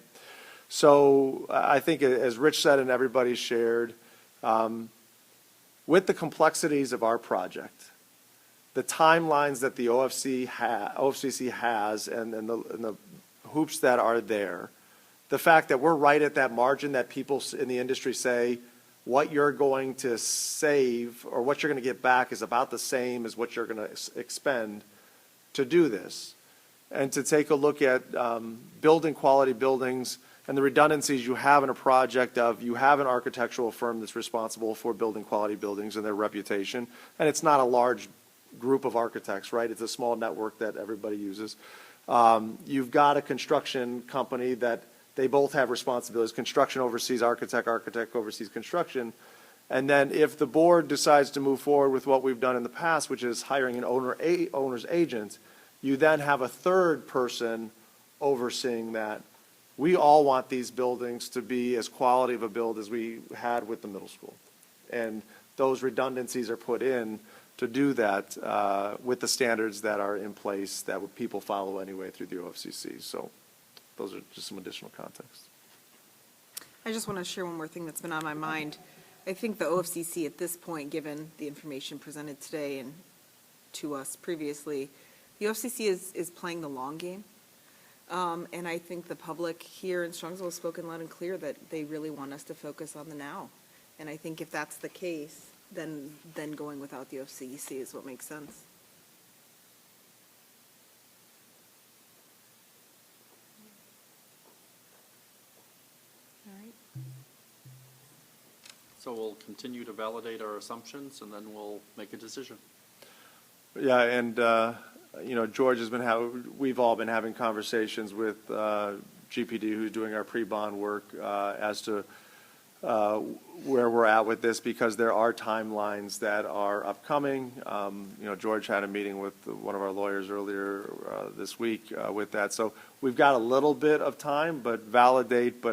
So I think, as Rich said and everybody shared, with the complexities of our project, the timelines that the OFCC has and the hoops that are there, the fact that we're right at that margin that people in the industry say, what you're going to save or what you're going to get back is about the same as what you're going to expend to do this. And to take a look at building quality buildings and the redundancies you have in a project of, you have an architectural firm that's responsible for building quality buildings and their reputation, and it's not a large group of architects, right? It's a small network that everybody uses. You've got a construction company that they both have responsibilities. Construction oversees architect, architect oversees construction. And then if the board decides to move forward with what we've done in the past, which is hiring an owner's agent, you then have a third person overseeing that. We all want these buildings to be as quality of a build as we had with the middle school. And those redundancies are put in to do that with the standards that are in place that people follow anyway through the OFCC. So those are just some additional context. I just want to share one more thing that's been on my mind. I think the OFCC at this point, given the information presented today and to us previously, the OFCC is playing the long game. And I think the public here in Strongsville has spoken loud and clear that they really want us to focus on the now. And I think if that's the case, then going without the OFCC is what makes sense. All right. So we'll continue to validate our assumptions, and then we'll make a decision. Yeah, and, George has we've all been having conversations with GPD, who's doing our pre-bond work, as to where we're at with this, because there are timelines that are upcoming. George had a meeting with one of our lawyers earlier this week with that. So we've got a little bit of time, but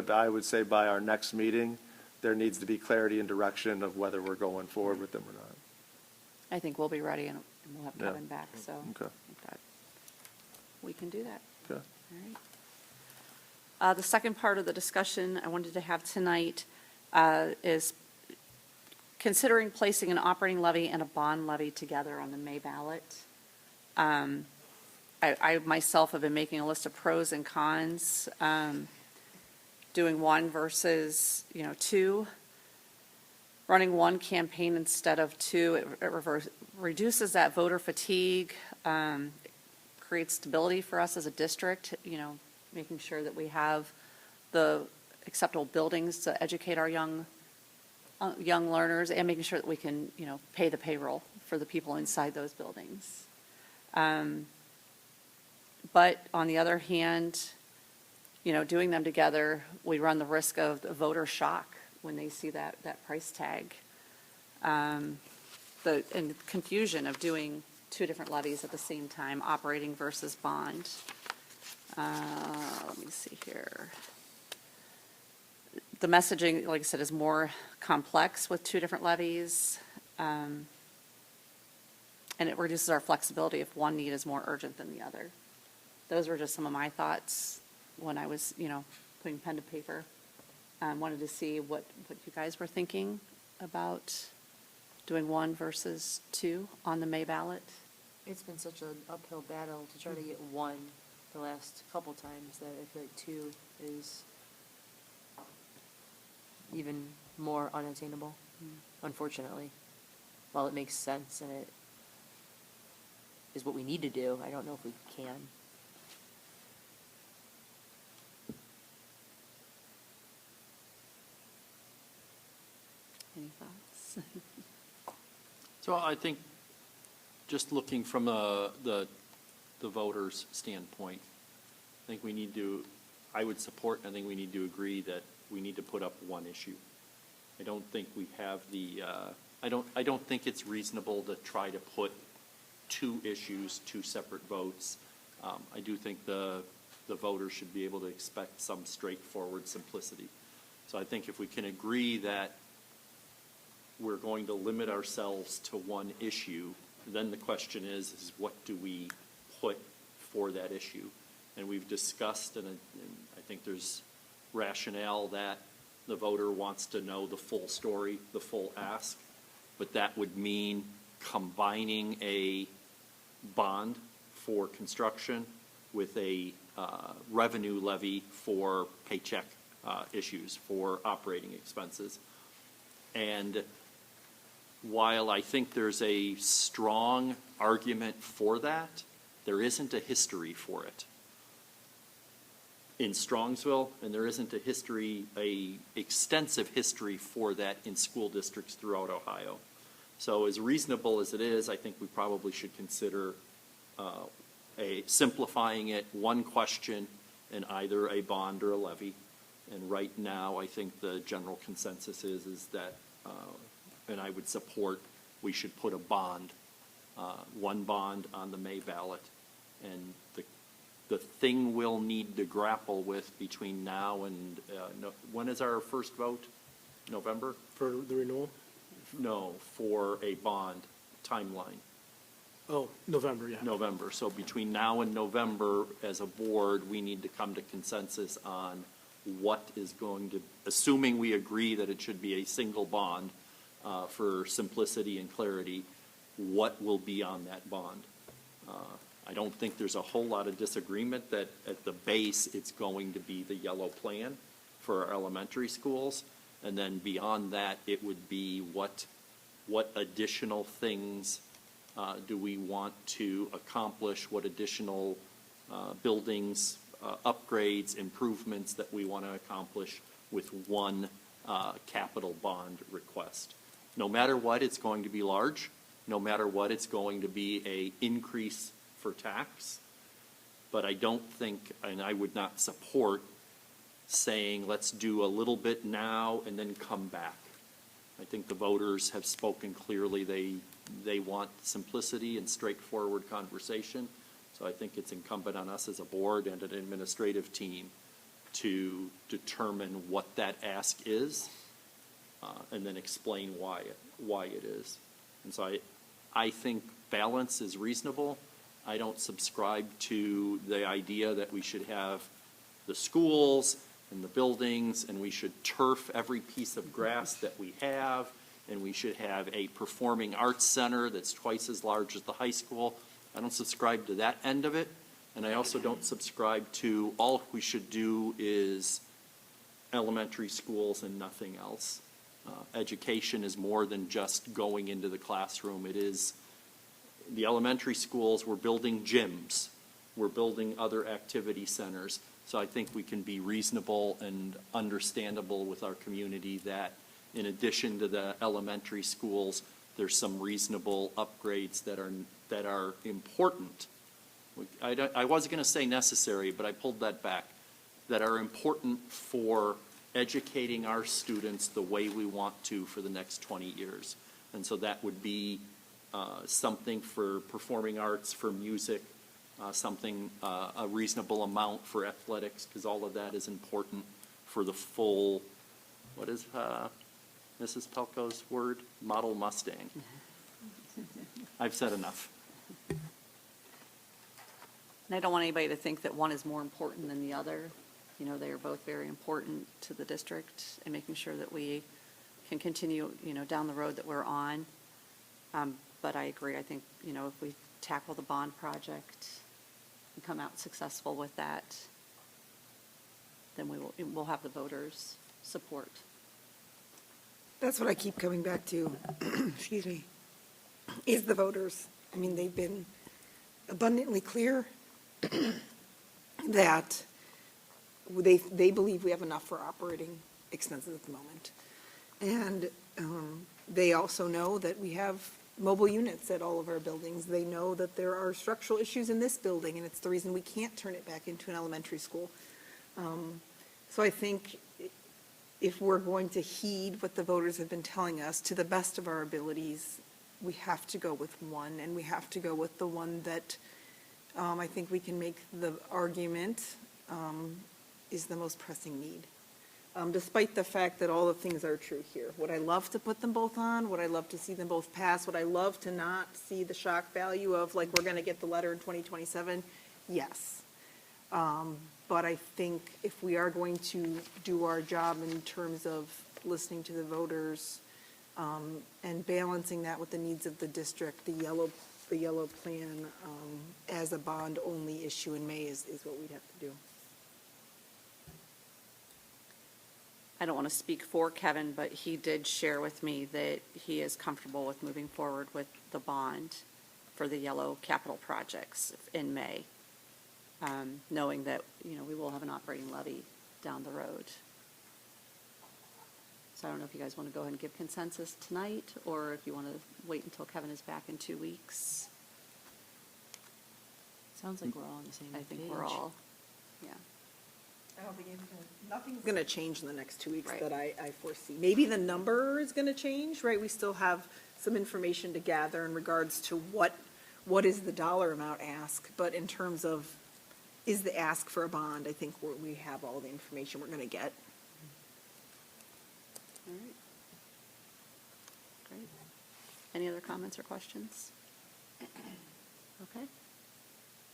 I would say by our next meeting, there needs to be clarity and direction of whether we're going forward with them or not. I think we'll be ready and we'll have Yeah. Kevin back, so. Okay. I think that we can do that. Okay. All right. The second part of the discussion I wanted to have tonight is considering placing an operating levy and a bond levy together on the May ballot. I myself have been making a list of pros and cons, doing one versus, two. Running one campaign instead of two, it reduces that voter fatigue, creates stability for us as a district, making sure that we have the acceptable buildings to educate our young learners, and making sure that we can, pay the payroll for the people inside those buildings. But on the other hand, doing them together, we run the risk of the voter shock when they see that price tag. And confusion of doing two different levies at the same time, operating versus bond. Let me see here. The messaging, like I said, is more complex with two different levies. And it reduces our flexibility if one need is more urgent than the other. Those were just some of my thoughts when I was, putting pen to paper. Wanted to see what you guys were thinking about doing one versus two on the May ballot. It's been such an uphill battle to try to get one the last couple times that I feel like two is even more unattainable, unfortunately. While it makes sense and it is what we need to do, I don't know if we can. Any thoughts? So I think, just looking from the voters' standpoint, I think I would support, and I think we need to agree that we need to put up one issue. I don't think we have I don't think it's reasonable to try to put two issues, two separate votes. I do think the voters should be able to expect some straightforward simplicity. So I think if we can agree that we're going to limit ourselves to one issue, then the question is what do we put for that issue? And we've discussed, and I think there's rationale that the voter wants to know the full story, the full ask, but that would mean combining a bond for construction with a revenue levy for paycheck issues, for operating expenses. And while I think there's a strong argument for that, there isn't a history for it in Strongsville, and there isn't a extensive history for that in school districts throughout Ohio. So as reasonable as it is, I think we probably should consider simplifying it, one question, and either a bond or a levy. And right now, I think the general consensus is that and I would support, we should put a bond, one bond on the May ballot. And the thing we'll need to grapple with between now and, when is our first vote? November? For the renewal? No, for a bond timeline. Oh, November, yeah. November. So between now and November, as a board, we need to come to consensus on what is going to, assuming we agree that it should be a single bond for simplicity and clarity, what will be on that bond? I don't think there's a whole lot of disagreement that at the base, it's going to be the yellow plan for our elementary schools. And then beyond that, it would be what additional things do we want to accomplish, what additional buildings, upgrades, improvements that we want to accomplish with one capital bond request. No matter what, it's going to be large. No matter what, it's going to be an increase for tax. But I don't think, and I would not support saying, let's do a little bit now and then come back. I think the voters have spoken clearly. They want simplicity and straightforward conversation. So I think it's incumbent on us as a board and an administrative team to determine what that ask is, and then explain why it is. And so I think balance is reasonable. I don't subscribe to the idea that we should have the schools and the buildings, and we should turf every piece of grass that we have, and we should have a performing arts center that's twice as large as the high school. I don't subscribe to that end of it, and I also don't subscribe to all we should do is elementary schools and nothing else. Education is more than just going into the classroom. It is the elementary schools, we're building gyms, we're building other activity centers. So I think we can be reasonable and understandable with our community that in addition to the elementary schools, there's some reasonable upgrades that are important. I wasn't going to say necessary, but I pulled that back, that are important for educating our students the way we want to for the next 20 years. And so that would be something for performing arts, for music, something, a reasonable amount for athletics, because all of that is important for the full, what is Mrs. Pelko's word? Model Mustang. I've said enough. And I don't want anybody to think that one is more important than the other. You know, they are both very important to the district and making sure that we can continue, down the road that we're on. But I agree. I think, if we tackle the bond project and come out successful with that, then we'll have the voters' support. That's what I keep coming back to, excuse me, is the voters. I mean, they've been abundantly clear that they believe we have enough for operating expenses at the moment. And they also know that we have mobile units at all of our buildings. They know that there are structural issues in this building, and it's the reason we can't turn it back into an elementary school. So I think if we're going to heed what the voters have been telling us to the best of our abilities, we have to go with one, and we have to go with the one that I think we can make the argument is the most pressing need. Despite the fact that all the things are true here. Would I love to put them both on? Would I love to see them both pass? Would I love to not see the shock value of, like, we're going to get the letter in 2027? Yes. But I think if we are going to do our job in terms of listening to the voters and balancing that with the needs of the district, the yellow plan as a bond-only issue in May is what we'd have to do. I don't want to speak for Kevin, but he did share with me that he is comfortable with moving forward with the bond for the yellow capital projects in May, knowing that, we will have an operating levy down the road. So I don't know if you guys want to go ahead and give consensus tonight, or if you want to wait until Kevin is back in 2 weeks. Sounds like we're all on the same page. I think we're all, yeah. I don't think nothing's going to change in the next 2 weeks Right. that I foresee. Maybe the number is going to change, right? We still have some information to gather in regards to what is the dollar amount ask, but in terms of, is the ask for a bond, I think we have all the information we're going to get. All right. Great. Any other comments or questions? Okay.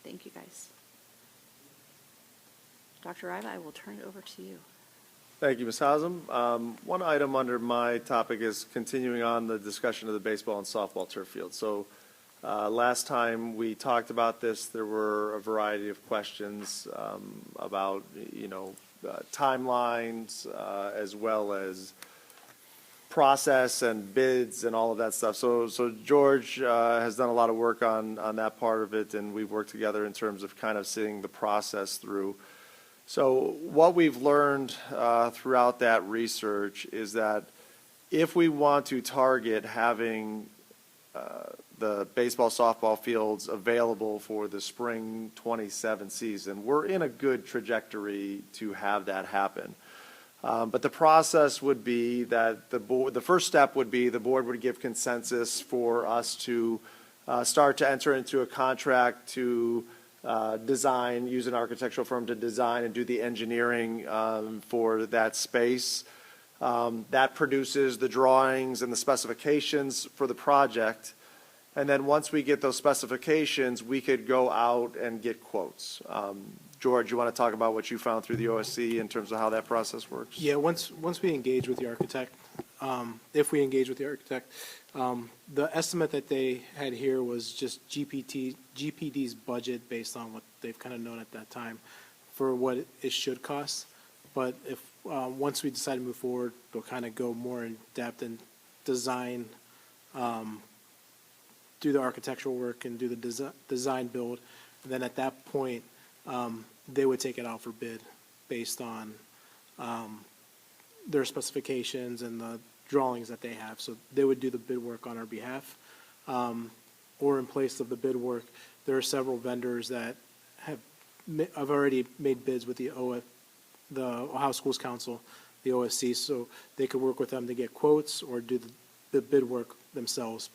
Thank you, guys. Dr. Iva, I will turn it over to you. Thank you, Ms. Hausum. One item under my topic is continuing on the discussion of the baseball and softball turf field. So last time we talked about this, there were a variety of questions about, timelines as well as process and bids and all of that stuff. So George has done a lot of work on that part of it, and we've worked together in terms of kind of seeing the process through. So what we've learned throughout that research is that if we want to target having the baseball, softball fields available for the spring 27 season, we're in a good trajectory to have that happen. But the process would be that the first step would be the board would give consensus for us to start to enter into a contract to design, use an architectural firm to design and do the engineering for that space. That produces the drawings and the specifications for the project. And then once we get those specifications, we could go out and get quotes. George, you want to talk about what you found through the OSC in terms of how that process works? Yeah, once we engage with the architect, if we engage with the architect, the estimate that they had here was just GPD's budget based on what they've kind of known at that time for what it should cost. But if once we decide to move forward, they'll kind of go more in depth and design, do the architectural work and do the design build. And then at that point, they would take it out for bid based on their specifications and the drawings that they have. So they would do the bid work on our behalf. Or in place of the bid work, there are several vendors that have already made bids with the Ohio Schools Council, the OSC, so they could work with them to get quotes or do the bid work themselves.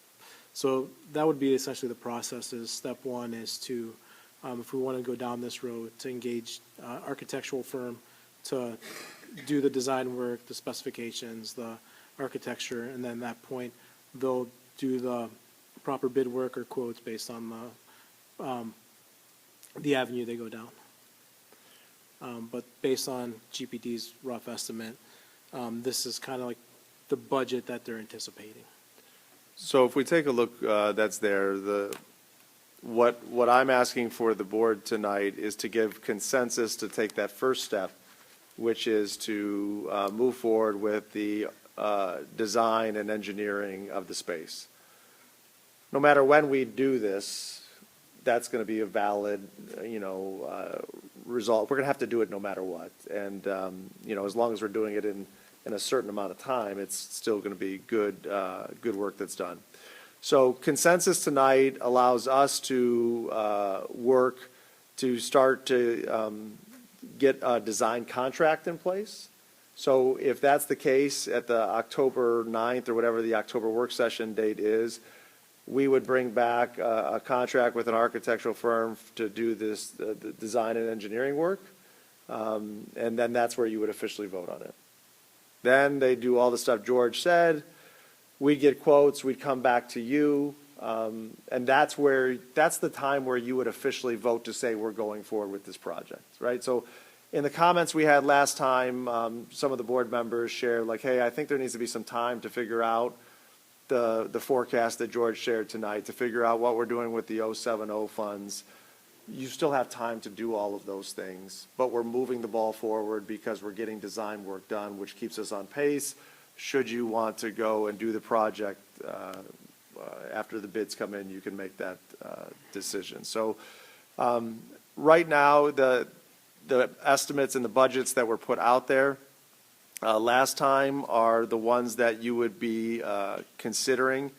So that would be essentially the process. Is step one is to, if we want to go down this road, to engage architectural firm to do the design work, the specifications, the architecture, and then at that point, they'll do the proper bid work or quotes based on the avenue they go down. But based on GPD's rough estimate, this is kind of like the budget that they're anticipating. So if we take a look, that's there. What I'm asking for the board tonight is to give consensus to take that first step, which is to move forward with the design and engineering of the space. No matter when we do this, that's going to be a valid, result. We're going to have to do it no matter what. And, as long as we're doing it in a certain amount of time, it's still going to be good work that's done. So consensus tonight allows us to work to start to get a design contract in place. So if that's the case at the October 9th or whatever the October work session date is, we would bring back a contract with an architectural firm to do this the design and engineering work, and then that's where you would officially vote on it. Then they do all the stuff George said. We'd get quotes. We'd come back to you, and that's the time where you would officially vote to say we're going forward with this project, right? So in the comments we had last time, some of the board members shared like, hey, I think there needs to be some time to figure out the forecast that George shared tonight, to figure out what we're doing with the 070 funds. You still have time to do all of those things, but we're moving the ball forward because we're getting design work done, which keeps us on pace. Should you want to go and do the project after the bids come in, you can make that decision. So right now, the estimates and the budgets that were put out there last time are the ones that you would be considering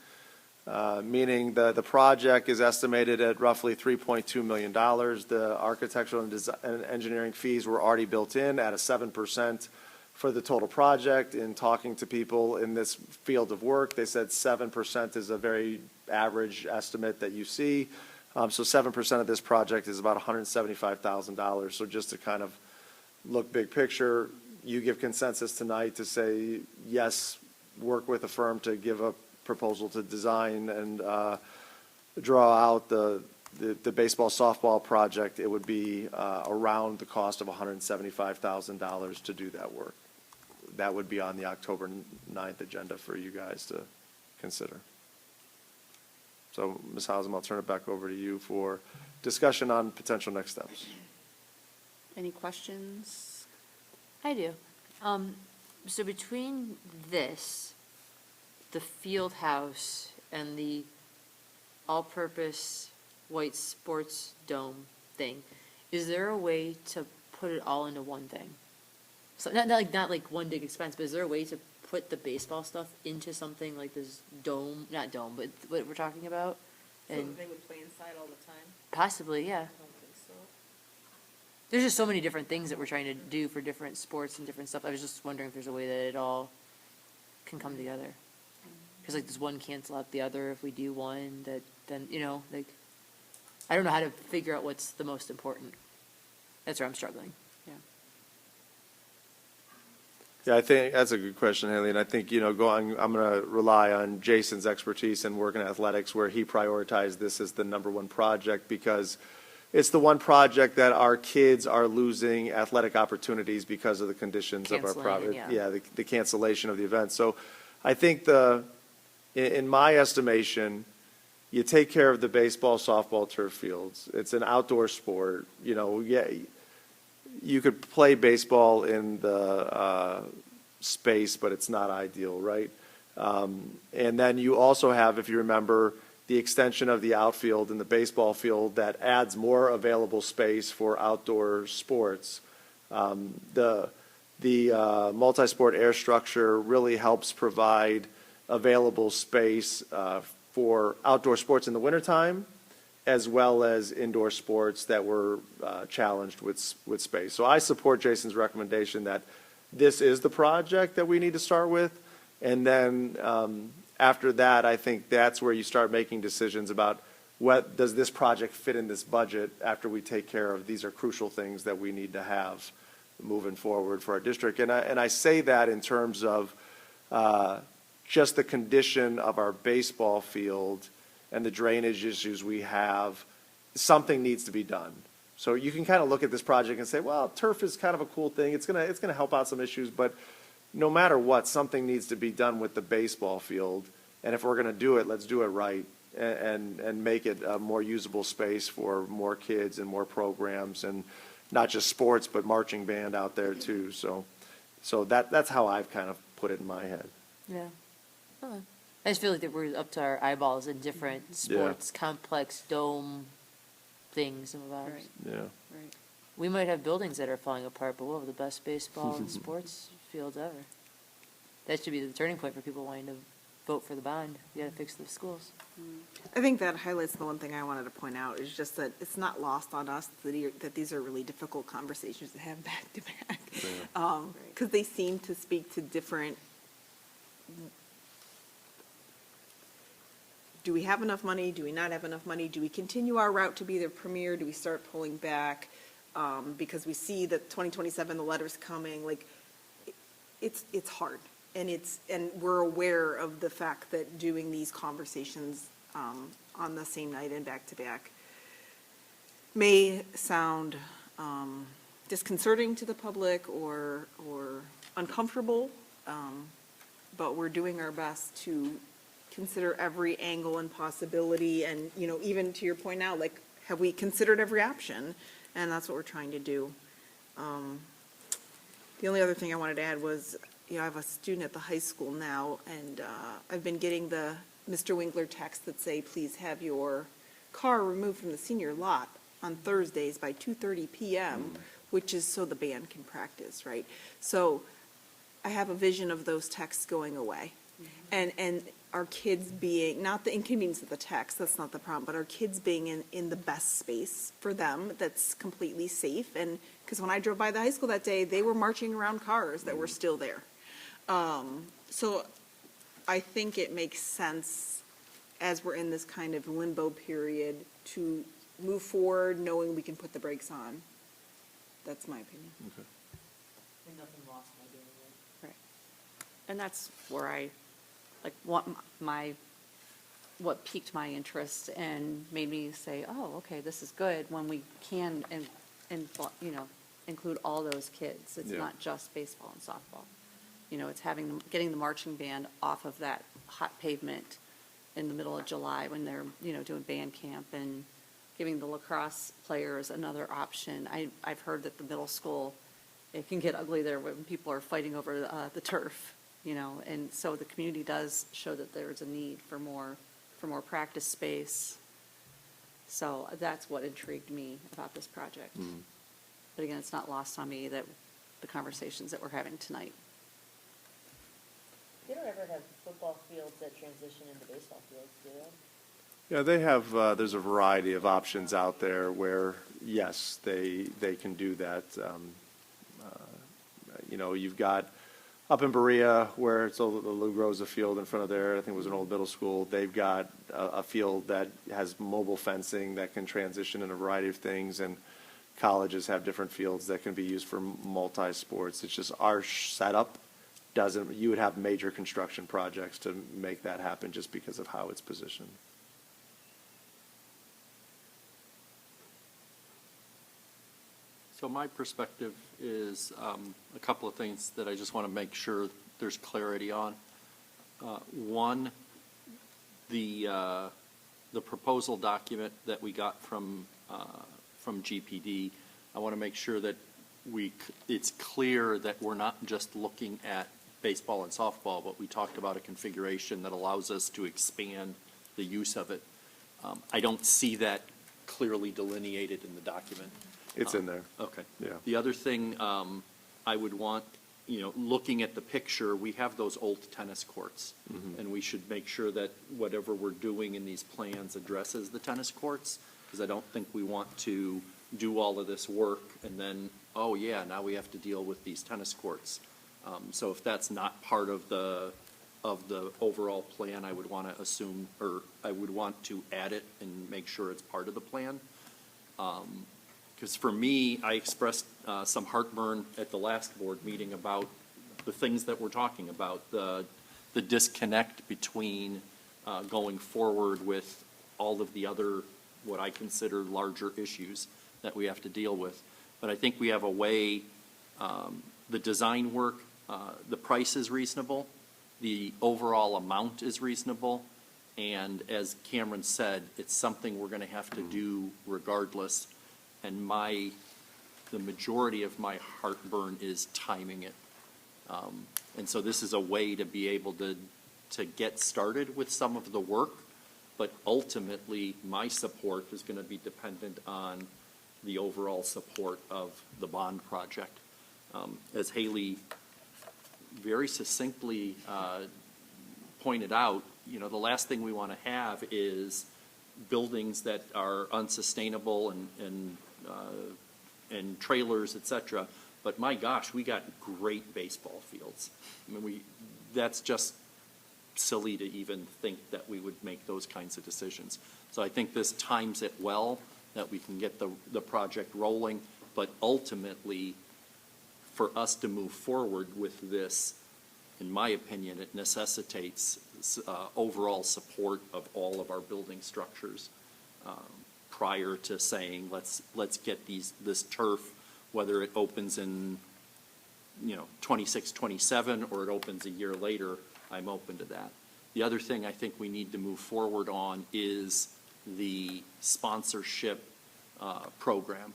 meaning the project is estimated at roughly $3.2 million. The architectural and engineering fees were already built in at a 7% for the total project. In talking to people in this field of work, they said 7% is a very average estimate that you see. So 7% of this project is about $175,000. So just to kind of look big picture, you give consensus tonight to say, yes, work with a firm to give a proposal to design and draw out the baseball softball project. It would be around the cost of $175,000 to do that work. That would be on the October 9th agenda for you guys to consider. So, Ms. Hausum, I'll turn it back over to you for discussion on potential next steps. Any questions? I do. So between this, the field house, and the all-purpose white sports dome thing, is there a way to put it all into one thing? So not like one big expense, but is there a way to put the baseball stuff into something like this dome, not dome, but what we're talking about? So And they would play inside all the time? possibly, yeah. I don't think so. There's just so many different things that we're trying to do for different sports and different stuff. I was just wondering if there's a way that it all can come together. Because like, does one cancel out the other if we do one? That then, like, I don't know how to figure out what's the most important. That's where I'm struggling. Yeah, I think that's a good question, Haley, and I think, I'm going to rely on Jason's expertise in working in athletics, where he prioritized this as the number one project, because it's the one project that our kids are losing athletic opportunities because of the conditions of our Canceling, project. yeah. The cancellation of the event. So I think in my estimation, you take care of the baseball, softball, turf fields. It's an outdoor sport. You could play baseball in the space, but it's not ideal, right? And then you also have, if you remember, the extension of the outfield in the baseball field that adds more available space for outdoor sports. The multi-sport air structure really helps provide available space for outdoor sports in the wintertime, as well as indoor sports that were challenged with space. So I support Jason's recommendation that this is the project that we need to start with. And then after that, I think that's where you start making decisions about what does this project fit in this budget after we take care of these are crucial things that we need to have moving forward for our district. And I say that in terms of just the condition of our baseball field and the drainage issues we have. Something needs to be done. So you can kind of look at this project and say, well, turf is kind of a cool thing. It's gonna help out some issues, but no matter what, something needs to be done with the baseball field. And if we're gonna do it, let's do it right and make it a more usable space for more kids and more programs, and not just sports, but marching band out there too. So that's how I've kind of put it in my head. Yeah. Okay. I just feel like that we're up to our eyeballs in different sports, complex dome things, some of ours. Right. Yeah. Right. We might have buildings that are falling apart, but we'll have the best baseball and sports fields ever. That should be the turning point for people wanting to vote for the bond. You gotta fix the schools. I think that highlights the one thing I wanted to point out, is just that it's not lost on us that these are really difficult conversations to have back to back. Because they seem to speak to different, do we have enough money? Do we not have enough money? Do we continue our route to be the premier? Do we start pulling back? Because we see that 2027, the letter's coming, like, it's hard. And we're aware of the fact that doing these conversations on the same night and back to back may sound disconcerting to the public or uncomfortable, but we're doing our best to consider every angle and possibility, and even to your point now, like, have we considered every option? And that's what we're trying to do. The only other thing I wanted to add was, I have a student at the high school now, and I've been getting the Mr. Winkler texts that say, please have your car removed from the senior lot on Thursdays by 2:30 p.m., which is so the band can practice, right? So I have a vision of those texts going away. And our kids being, not the inconvenience of the text, that's not the problem, but our kids being in the best space for them that's completely safe. And, because when I drove by the high school that day, they were marching around cars that were still there. So I think it makes sense, as we're in this kind of limbo period, to move forward knowing we can put the brakes on. That's my opinion. Nothing lost by doing it. Right. And that's where I, like, what piqued my interest and made me say, oh, okay, this is good, when we can, you know, include all those kids. It's Yeah. not just baseball and softball. You know, it's getting the marching band off of that hot pavement in the middle of July when they're, you know, doing band camp, and giving the lacrosse players another option. I've heard that the middle school, it can get ugly there when people are fighting over the turf, you know, and so the community does show that there's a need for more practice space. So that's what intrigued me about this project. But again, it's not lost on me that the conversations that we're having tonight. They don't ever have football fields that transition into baseball fields, do they? Yeah, they have, there's a variety of options out there where, yes, they can do that. You know, you've got up in Berea where it's the Lou Rosa field in front of there, I think it was an old middle school. They've got a field that has mobile fencing that can transition in a variety of things, and colleges have different fields that can be used for multi-sports. It's just our setup doesn't, you would have major construction projects to make that happen just because of how it's positioned. So my perspective is a couple of things that I just want to make sure there's clarity on. One, the proposal document that we got from GPD, I want to make sure that it's clear that we're not just looking at baseball and softball, but we talked about a configuration that allows us to expand the use of it. I don't see that clearly delineated in the document. It's in there. Okay. Yeah. The other thing I would want, you know, looking at the picture, we have those old tennis courts. And we should make sure that whatever we're doing in these plans addresses the tennis courts, because I don't think we want to do all of this work and then, oh yeah, now we have to deal with these tennis courts. So if that's not part of the overall plan, I would want to assume, or I would want to add it and make sure it's part of the plan. Because for me, I expressed some heartburn at the last board meeting about the things that we're talking about, the disconnect between going forward with all of the other, what I consider larger issues that we have to deal with. But I think we have a way, the design work, the price is reasonable, the overall amount is reasonable, and as Cameron said, it's something we're going to have to do regardless. And the majority of my heartburn is timing it. And so this is a way to be able to get started with some of the work, but ultimately my support is going to be dependent on the overall support of the bond project. As Haley very succinctly pointed out, you know, the last thing we want to have is buildings that are unsustainable and trailers, et cetera. But my gosh, we got great baseball fields. I mean, that's just silly to even think that we would make those kinds of decisions. So I think this times it well, that we can get the project rolling, but ultimately, for us to move forward with this, in my opinion, it necessitates overall support of all of our building structures prior to saying, let's get this turf, whether it opens in, 26, 27, or it opens a year later, I'm open to that. The other thing I think we need to move forward on is the sponsorship program.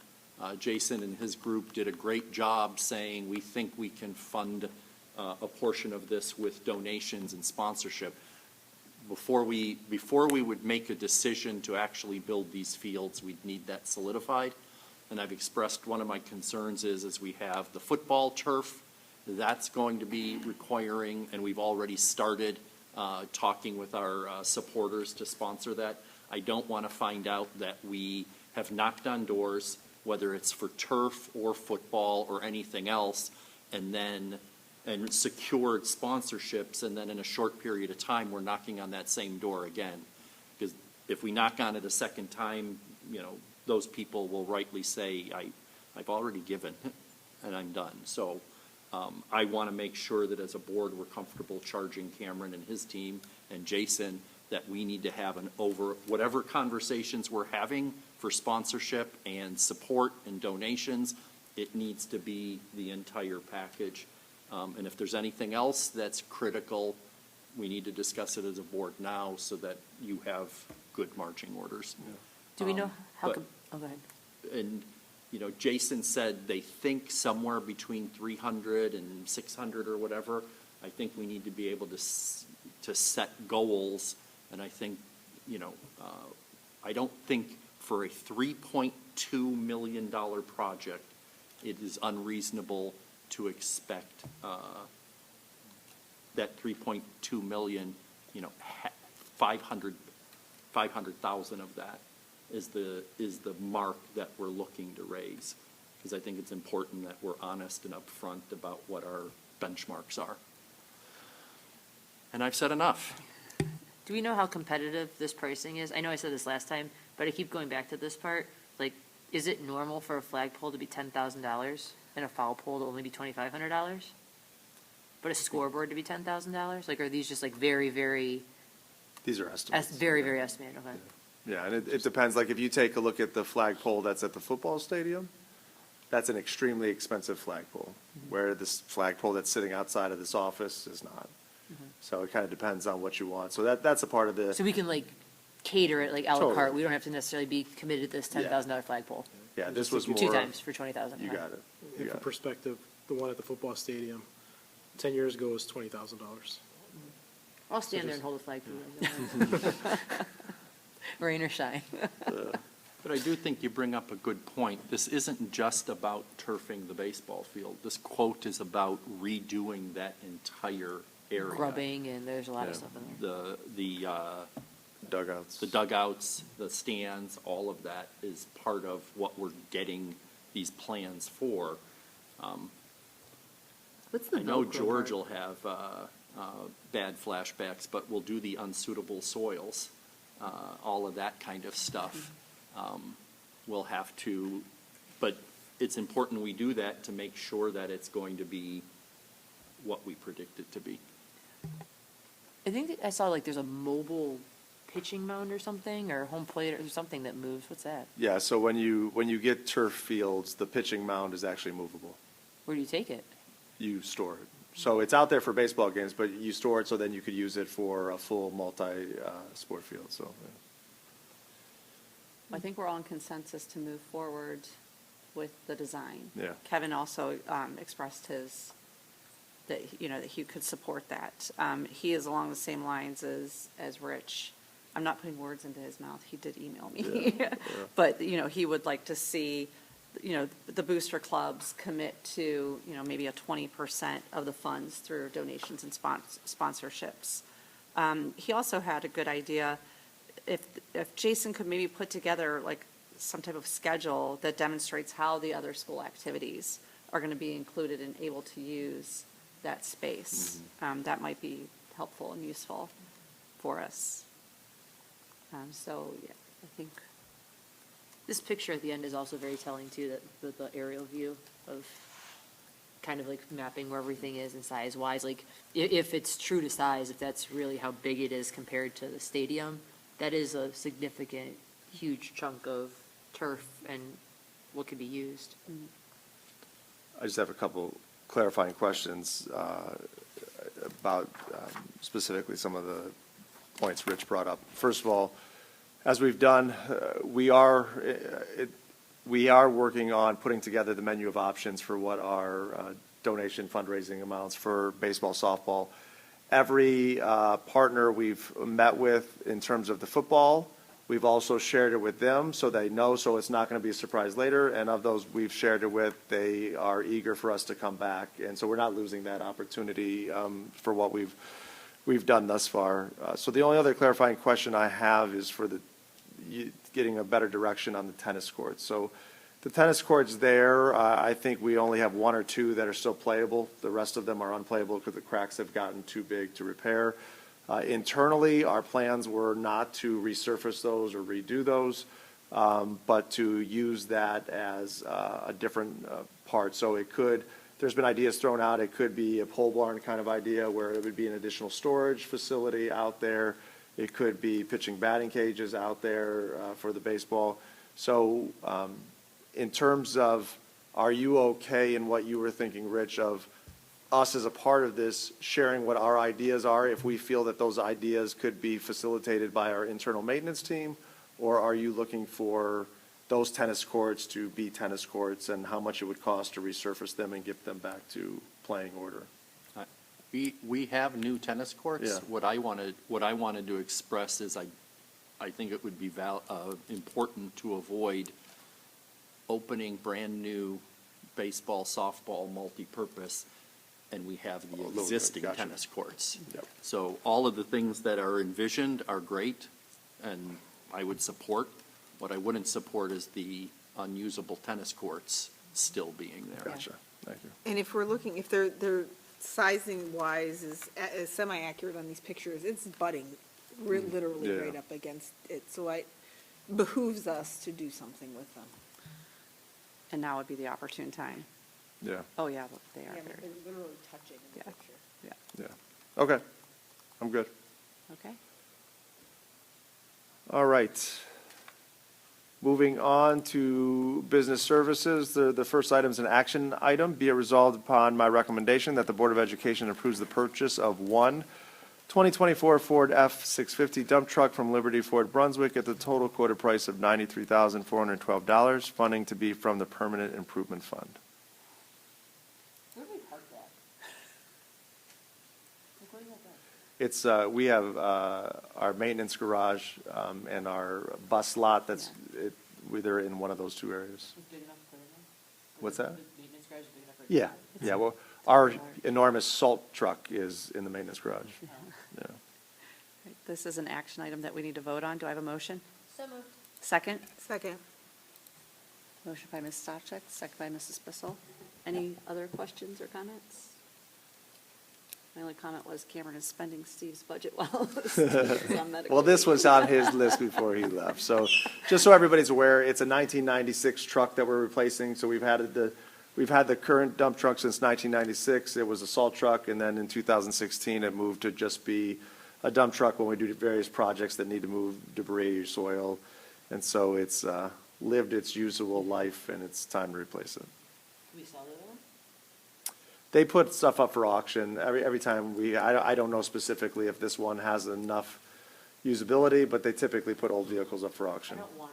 Jason and his group did a great job saying we think we can fund a portion of this with donations and sponsorship. Before we would make a decision to actually build these fields, we'd need that solidified. And I've expressed one of my concerns is we have the football turf That's going to be requiring, and we've already started talking with our supporters to sponsor that. I don't want to find out that we have knocked on doors, whether it's for turf or football or anything else, and secured sponsorships, and then in a short period of time, we're knocking on that same door again. Because if we knock on it a second time, those people will rightly say, I've already given, and I'm done. So I want to make sure that as a board, we're comfortable charging Cameron and his team and Jason that we need to have whatever conversations we're having for sponsorship and support and donations, it needs to be the entire package. And if there's anything else that's critical, we need to discuss it as a board now so that you have good marching orders. Do we know how, but- oh, go ahead. And, Jason said they think somewhere between 300 and 600 or whatever. I think we need to be able to set goals. And I think, I don't think for a $3.2 million project, it is unreasonable to expect that 3.2 million, 500,000 of that is the mark that we're looking to raise. Because I think it's important that we're honest and upfront about what our benchmarks are. And I've said enough. Do we know how competitive this pricing is? I know I said this last time, but I keep going back to this part. Like, is it normal for a flagpole to be $10,000 and a foul pole to only be $2,500? But a scoreboard to be $10,000? Like, are these just like very, very, These are estimates. very, very estimated? Okay. Yeah, and it depends. Like, if you take a look at the flagpole that's at the football stadium, that's an extremely expensive flagpole, where this flagpole that's sitting outside of this office is not. So it kind of depends on what you want. So that's a part of the, So we can like cater it like a la Totally. carte. We don't have to necessarily be committed to this $10,000 flagpole. yeah, this was more. 2 times for 20,000. You got it. You And got for it. perspective, the one at the football stadium, 10 years ago was $20,000. I'll stand there and hold a flag for you. Rain or shine. But I do think you bring up a good point. This isn't just about turfing the baseball field. This quote is about redoing that entire area. Grubbing, and there's a lot of Yeah. stuff in there. The Dugouts. the dugouts, the stands, all of that is part of what we're getting these plans for. What's the I know Velcro George part? will have bad flashbacks, but we'll do the unsuitable soils, all of that kind of stuff. We'll have to, but it's important we do that to make sure that it's going to be what we predict it to be. I think that I saw like there's a mobile pitching mound or something, or home plate or something that moves. What's that? Yeah, so when you get turf fields, the pitching mound is actually movable. Where do you take it? You store it. So it's out there for baseball games, but you store it so then you could use it for a full sport field, so. I think we're all in consensus to move forward with the design. Yeah. Kevin also expressed that he could support that. He is along the same lines as Rich. I'm not putting words into his mouth. He did email me. Yeah. But, he would like to see, the booster clubs commit to, maybe a 20% of the funds through donations and sponsorships. He also had a good idea. If Jason could maybe put together like some type of schedule that demonstrates how the other school activities are going to be included and able to use that space, that might be helpful and useful for us. So, yeah, I think. This picture at the end is also very telling too, that the aerial view of kind of like mapping where everything is and size wise, like if it's true to size, if that's really how big it is compared to the stadium, that is a significant, huge chunk of turf and what could be used. I just have a couple clarifying questions about specifically some of the points Rich brought up. First of all, as we've done, we are working on putting together the menu of options for what our donation fundraising amounts for baseball, softball. Every partner we've met with in terms of the football We've also shared it with them, so they know, so it's not going to be a surprise later. And of those we've shared it with, they are eager for us to come back. And so we're not losing that opportunity for what we've done thus far. So the only other clarifying question I have is for getting a better direction on the tennis courts. So the tennis courts there, I think we only have one or two that are still playable. The rest of them are unplayable because the cracks have gotten too big to repair. Internally, our plans were not to resurface those or redo those, but to use that as a different part. So it could, there's been ideas thrown out, it could be a pole barn kind of idea where it would be an additional storage facility out there. It could be pitching batting cages out there for the baseball. So in terms of, are you okay in what you were thinking, Rich, of us as a part of this, sharing what our ideas are, if we feel that those ideas could be facilitated by our internal maintenance team? Or are you looking for those tennis courts to be tennis courts and how much it would cost to resurface them and get them back to playing order? We have new tennis courts. Yeah. What I wanted to express is I think it would be important to avoid opening brand-new baseball, softball, multi-purpose, and we have the existing gotcha. tennis courts. Yep. So all of the things that are envisioned are great, and I would support. What I wouldn't support is the unusable tennis courts still being there. Gotcha, thank you. And if we're looking, if they're sizing wise is semi-accurate on these pictures, it's butting, we're literally Yeah. right up against it. So it behooves us to do something with them. And now would be the opportune time. Yeah, Oh, yeah, look, they are Yeah, there. they're literally touching in the Yeah. picture. Yeah, yeah. Okay, I'm good. okay. All right. Moving on to business services, the first item is an action item. Be it resolved upon my recommendation that the Board of Education approves the purchase of one 2024 Ford F-650 dump truck from Liberty Ford Brunswick at the total quoted price of $93,412, funding to be from the Permanent Improvement Fund. Where do we park that? Like, where do you have that? It's, we have our maintenance garage and our bus lot that's, they're in one of those two areas. Is it big enough to put in there? What's that? The maintenance garage is big enough for. Yeah, yeah, well, our enormous salt truck is in the maintenance garage. Yeah. Right, this is an action item that we need to vote on. Do I have a motion? So moved. Second? Second. Motion by Ms. Stavcek, second by Mrs. Bissell. Any other questions or comments? My only comment was Cameron is spending Steve's budget well. Steve's on medical Well, this leave. was on his list before he left. So just so everybody's aware, it's a 1996 truck that we're replacing. So we've had the current dump truck since 1996. It was a salt truck, and then in 2016, it moved to just be a dump truck when we do various projects that need to move debris or soil. And so it's lived its usable life, and it's time to replace it. We sell the other one? They put stuff up for auction every time I don't know specifically if this one has enough usability, but they typically put old vehicles up for I auction. don't want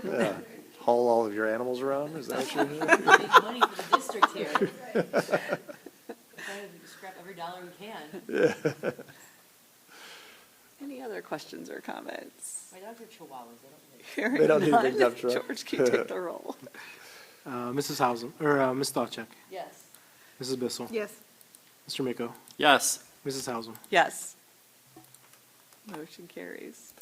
it. Yeah. Haul all of your animals around, is that what you're doing? Make money for the district here. Trying to scrap every dollar we can. Any other questions or comments? My dogs are chihuahuas, they don't Hearing They don't need a none, big dump truck. George, can you take the roll? Mrs. Hausum, or Ms. Stavcek, Yes. Mrs. Bissell, Yes. Mr. Miko, Yes. Mrs. Hausum. Yes. Motion carries.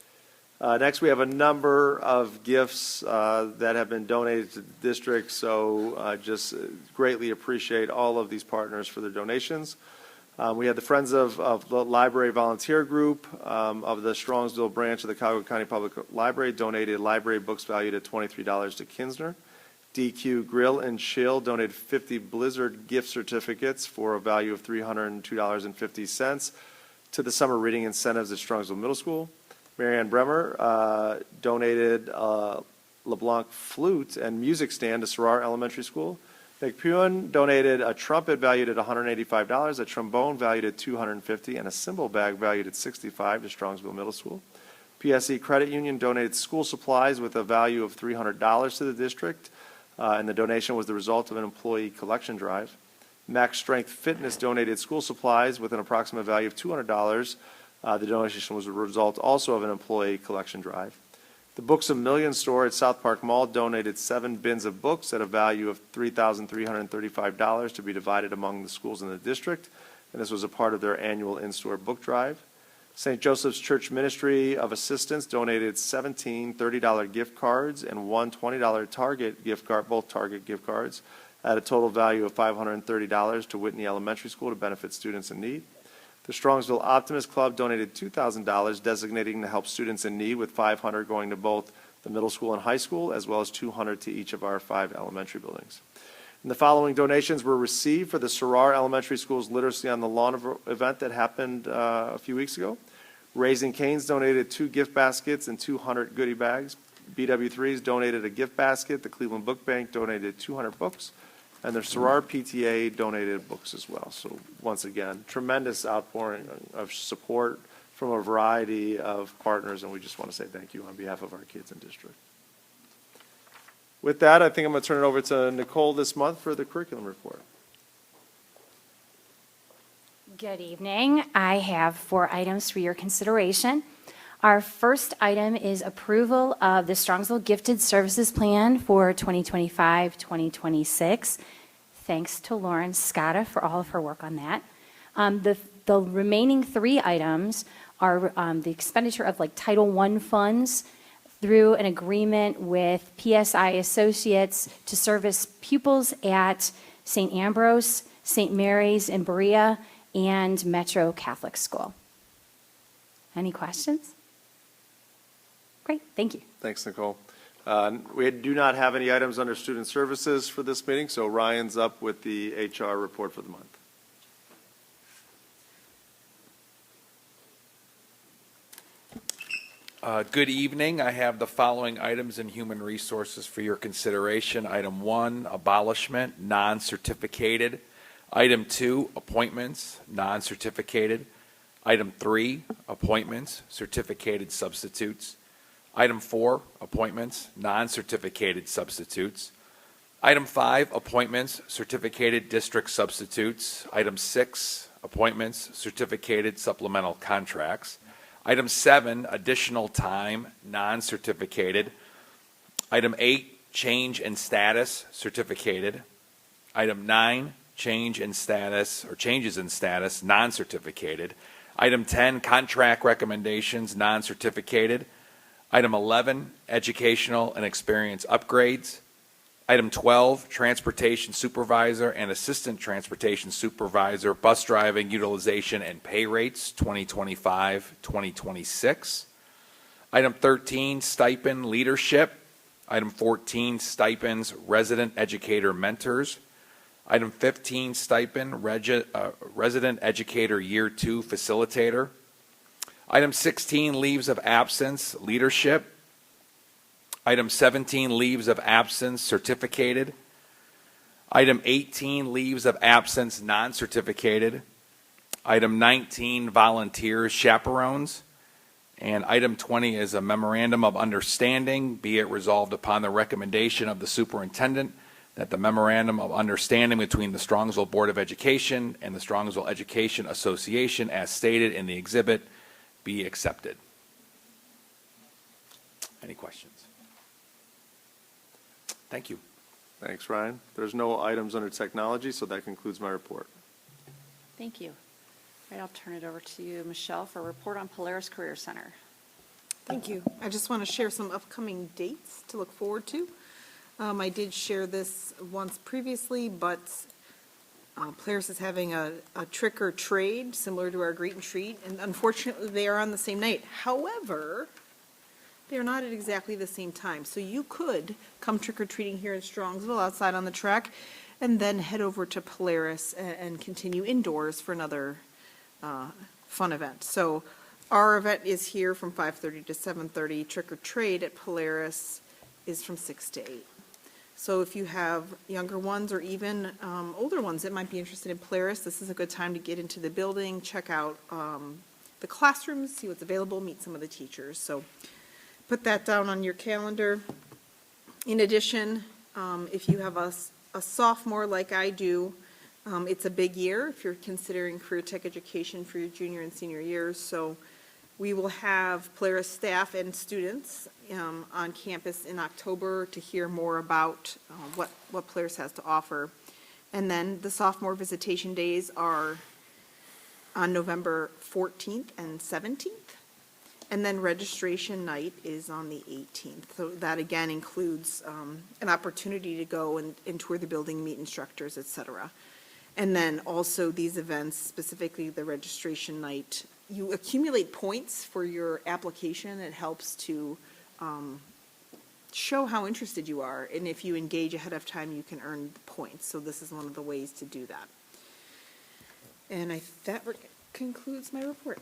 Next, we have a number of gifts that have been donated to the district, so just greatly appreciate all of these partners for their donations. We had the Friends of the Library Volunteer Group of the Strongsville branch of the Cuyahoga County Public Library donated library books valued at $23 to Kinsner. DQ Grill and Chill donated 50 Blizzard gift certificates for a value of $302.50 to the summer reading incentives at Strongsville Middle School. Marianne Bremer donated LeBlanc flute and music stand to Sarrar Elementary School. McPewen donated a trumpet valued at $185, a trombone valued at $250, and a cymbal bag valued at $65 to Strongsville Middle School. PSE Credit Union donated school supplies with a value of $300 to the district, and the donation was the result of an employee collection drive. Max Strength Fitness donated school supplies with an approximate value of $200. The donation was a result also of an employee collection drive. The Books A Million store at South Park Mall donated 7 bins of books at a value of $3,335 to be divided among the schools in the district, and this was a part of their annual in-store book drive. St. Joseph's Church Ministry of Assistance donated 17 $30 gift cards and 1 $20 Target gift card, both Target gift cards, at a total value of $530 to Whitney Elementary School to benefit students in need. The Strongsville Optimist Club donated $2,000, designating to help students in need, with $500 going to both the middle school and high school, as well as $200 to each of our 5 elementary buildings. And the following donations were received for the Sarar Elementary School's Literacy on the Lawn event that happened a few weeks ago. Raising Cane's donated 2 gift baskets and 200 goodie bags. BW3's donated a gift basket. The Cleveland Book Bank donated 200 books. And the Sarar PTA donated books as well. So once again, tremendous outpouring of support from a variety of partners, and we just want to say thank you on behalf of our kids and district. With that, I think I'm going to turn it over to Nicole this month for the curriculum report. Good evening. I have 4 items for your consideration. Our first item is approval of the Strongsville Gifted Services Plan for 2025-2026. Thanks to Lauren Scotta for all of her work on that. The remaining 3 items are the expenditure of Title I funds through an agreement with PSI Associates to service pupils at St. Ambrose, St. Mary's in Berea, and Metro Catholic School. Any questions? Great, thank you. Thanks, Nicole. We do not have any items under student services for this meeting, so Ryan's up with the HR report for the month. Good evening. I have the following items in human resources for your consideration. Item 1, abolishment, non-certificated. Item 2, appointments, non-certificated. Item 3, appointments, certificated substitutes. Item 4, appointments, non-certificated substitutes. Item 5, appointments, certificated district substitutes. Item 6, appointments, certificated supplemental contracts. Item 7, additional time, non-certificated. Item 8, change in status, certificated. Item 9, change in status or changes in status, non-certificated. Item 10, contract recommendations, non-certificated. Item 11, educational and experience upgrades. Item 12, transportation supervisor and assistant transportation supervisor, bus driving utilization and pay rates, 2025-2026. Item 13, stipend leadership. Item 14, stipends resident educator mentors. Item 15, stipend resident educator year 2 facilitator. Item 16, leaves of absence leadership. Item 17, leaves of absence certificated. Item 18, leaves of absence non-certificated. Item 19, volunteers chaperones. And item 20 is a memorandum of understanding, be it resolved upon the recommendation of the superintendent that the memorandum of understanding between the Strongsville Board of Education and the Strongsville Education Association as stated in the exhibit be accepted. Any questions? Thank you. Thanks, Ryan. There's no items under technology, so that concludes my report. Thank you. All right, I'll turn it over to you, Michelle, for a report on Polaris Career Center. Thank you. I just want to share some upcoming dates to look forward to. I did share this once previously, but Polaris is having a trick or trade similar to our greet and treat, and unfortunately they are on the same night. However, they are not at exactly the same time. So you could come trick or treating here in Strongsville outside on the track and then head over to Polaris and continue indoors for another fun event. So our event is here from 5:30 to 7:30. Trick or trade at Polaris is from 6 to 8. So if you have younger ones or even older ones that might be interested in Polaris, this is a good time to get into the building, check out the classrooms, see what's available, meet some of the teachers. So put that down on your calendar. In addition, if you have a sophomore like I do, it's a big year if you're considering career tech education for your junior and senior years. So We will have Polaris staff and students on campus in October to hear more about what Polaris has to offer. And then the sophomore visitation days are on November 14th and 17th. And then registration night is on the 18th. So that again includes an opportunity to go and tour the building, meet instructors, et cetera. And then also these events, specifically the registration night, you accumulate points for your application. It helps to show how interested you are. And if you engage ahead of time, you can earn points. So this is one of the ways to do that. And that concludes my report.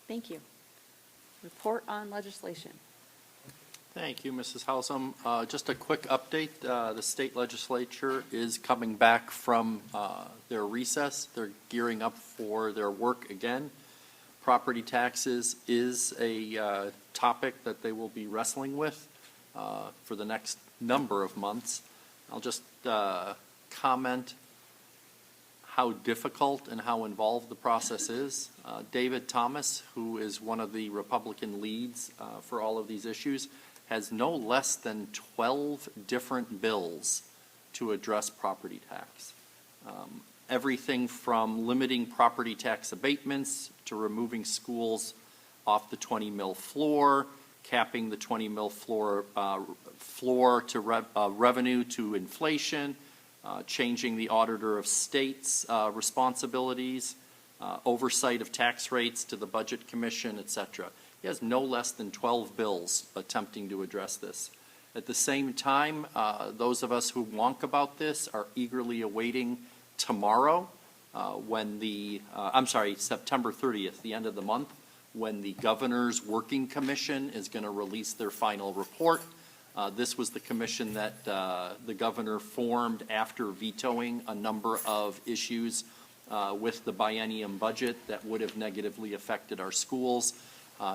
Thank you. Report on legislation. Thank you, Mrs. Hausum. Just a quick update. The state legislature is coming back from their recess. They're gearing up for their work again. Property taxes is a topic that they will be wrestling with for the next number of months. I'll just comment how difficult and how involved the process is. David Thomas, who is one of the Republican leads for all of these issues, has no less than 12 different bills to address property tax. Everything from limiting property tax abatements to removing schools off the 20 mil floor, capping the 20 mil floor to revenue to inflation, changing the auditor of states' responsibilities, oversight of tax rates to the Budget Commission, etc. He has no less than 12 bills attempting to address this. At the same time, those of us who wonk about this are eagerly awaiting tomorrow September 30th, the end of the month, when the Governor's Working Commission is going to release their final report. This was the commission that the governor formed after vetoing a number of issues with the biennium budget that would have negatively affected our schools.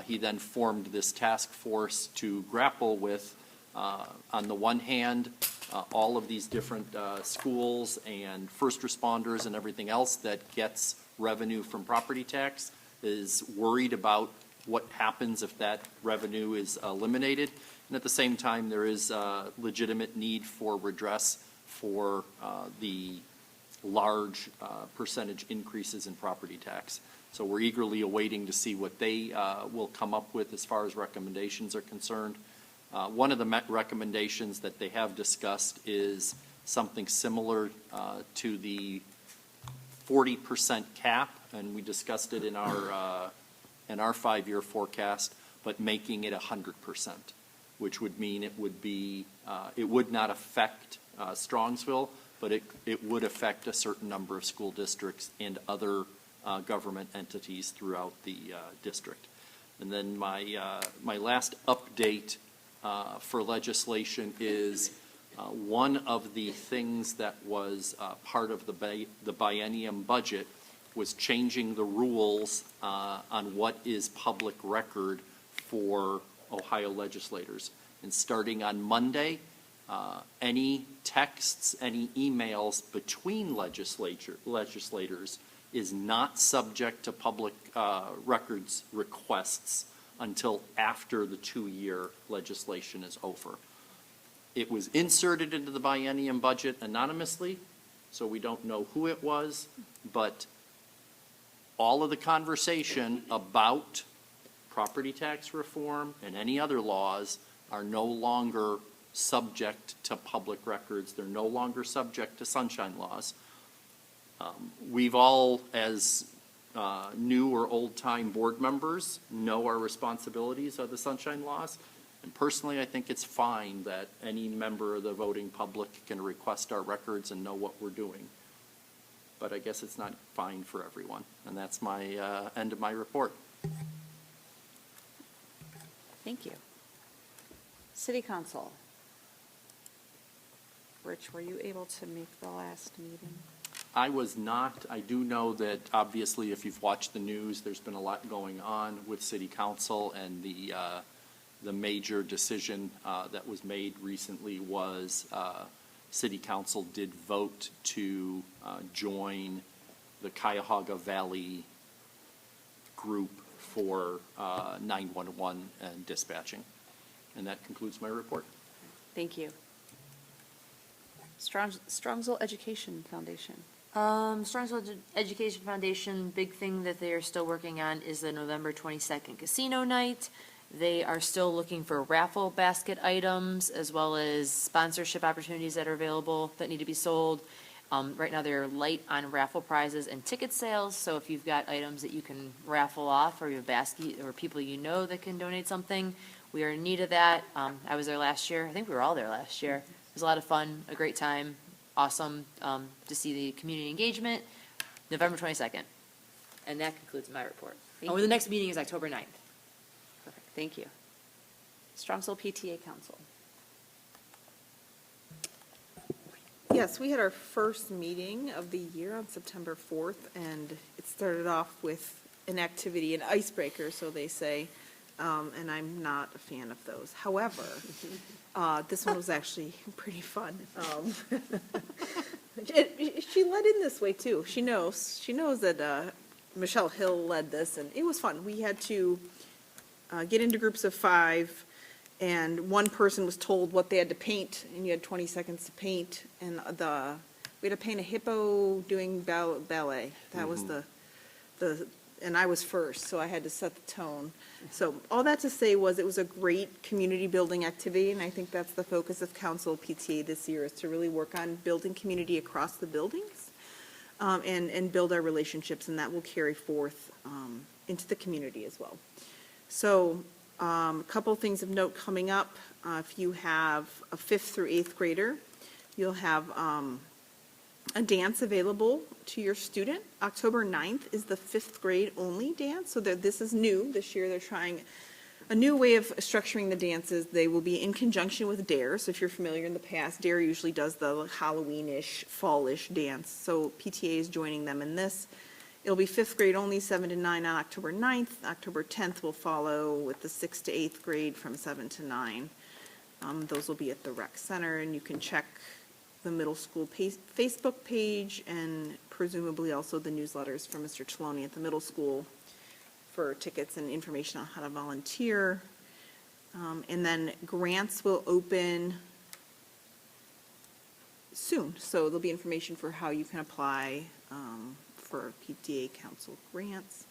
He then formed this task force to grapple with, on the one hand, all of these different schools and first responders and everything else that gets revenue from property tax, is worried about what happens if that revenue is eliminated. And at the same time, there is a legitimate need for redress for the large percentage increases in property tax. So we're eagerly awaiting to see what they will come up with as far as recommendations are concerned. One of the recommendations that they have discussed is something similar to the 40% cap, and we discussed it in our 5-year forecast, but making it 100%, which would mean it would be it would not affect Strongsville, but it would affect a certain number of school districts and other government entities throughout the district. And then my last update for legislation is one of the things that was part of the biennium budget was changing the rules on what is public record for Ohio legislators. And starting on Monday, any texts, any emails between legislators is not subject to public records requests until after the 2-year legislation is over. It was inserted into the biennium budget anonymously, so we don't know who it was, but all of the conversation about property tax reform and any other laws are no longer subject to public records. They're no longer subject to sunshine laws. We've all, as new or old-time board members, know our responsibilities of the sunshine laws. And personally, I think it's fine that any member of the voting public can request our records and know what we're doing. But I guess it's not fine for everyone. And that's my end of my report. Thank you. City Council. Rich, were you able to make the last meeting? I was not. I do know that obviously if you've watched the news, there's been a lot going on with City Council, and the major decision that was made recently was City Council did vote to join the Cuyahoga Valley group for 911 and dispatching. And that concludes my report. Thank you. Strongsville Education Foundation. Strongsville Education Foundation, big thing that they are still working on is the November 22nd casino night. They are still looking for raffle basket items as well as sponsorship opportunities that are available that need to be sold. Right now, they're light on raffle prizes and ticket sales, so if you've got items that you can raffle off or you have basket or people you know that can donate something, we are in need of that. I was there last year. I think we were all there last year. It was a lot of fun, a great time, awesome to see the community engagement. November 22nd. And that concludes my report. Thank Oh, you. the next meeting is October 9th. Perfect, thank you. Strongsville PTA Council. Yes, we had our first meeting of the year on September 4th, and it started off with an activity, an icebreaker, so they say, and I'm not a fan of those. However, this one was actually pretty fun. She led in this way, too. She knows that Michelle Hill led this, and it was fun. We had to get into groups of 5, and one person was told what they had to paint, and you had 20 seconds to paint, and we had to paint a hippo doing ballet. That was and I was first, so I had to set the tone. So all that to say was it was a great community building activity, and I think that's the focus of Council PTA this year, is to really work on building community across the buildings, and build our relationships, and that will carry forth into the community as well. So a couple of things of note coming up. If you have a 5th through 8th grader, you'll have a dance available to your student. October 9th is the 5th grade only dance, so this is new. This year they're trying a new way of structuring the dances. They will be in conjunction with DARE, so if you're familiar in the past, DARE usually does the Halloween-ish, fall-ish dance, so PTA is joining them in this. It'll be 5th grade only, 7 to 9 on October 9th. October 10th will follow with the 6th to 8th grade from 7 to 9. Those will be at the rec center, and you can check the middle school Facebook page and presumably also the newsletters from Mr. Chaloney at the middle school for tickets and information on how to volunteer. And then grants will open soon, so there'll be information for how you can apply for PTA Council grants.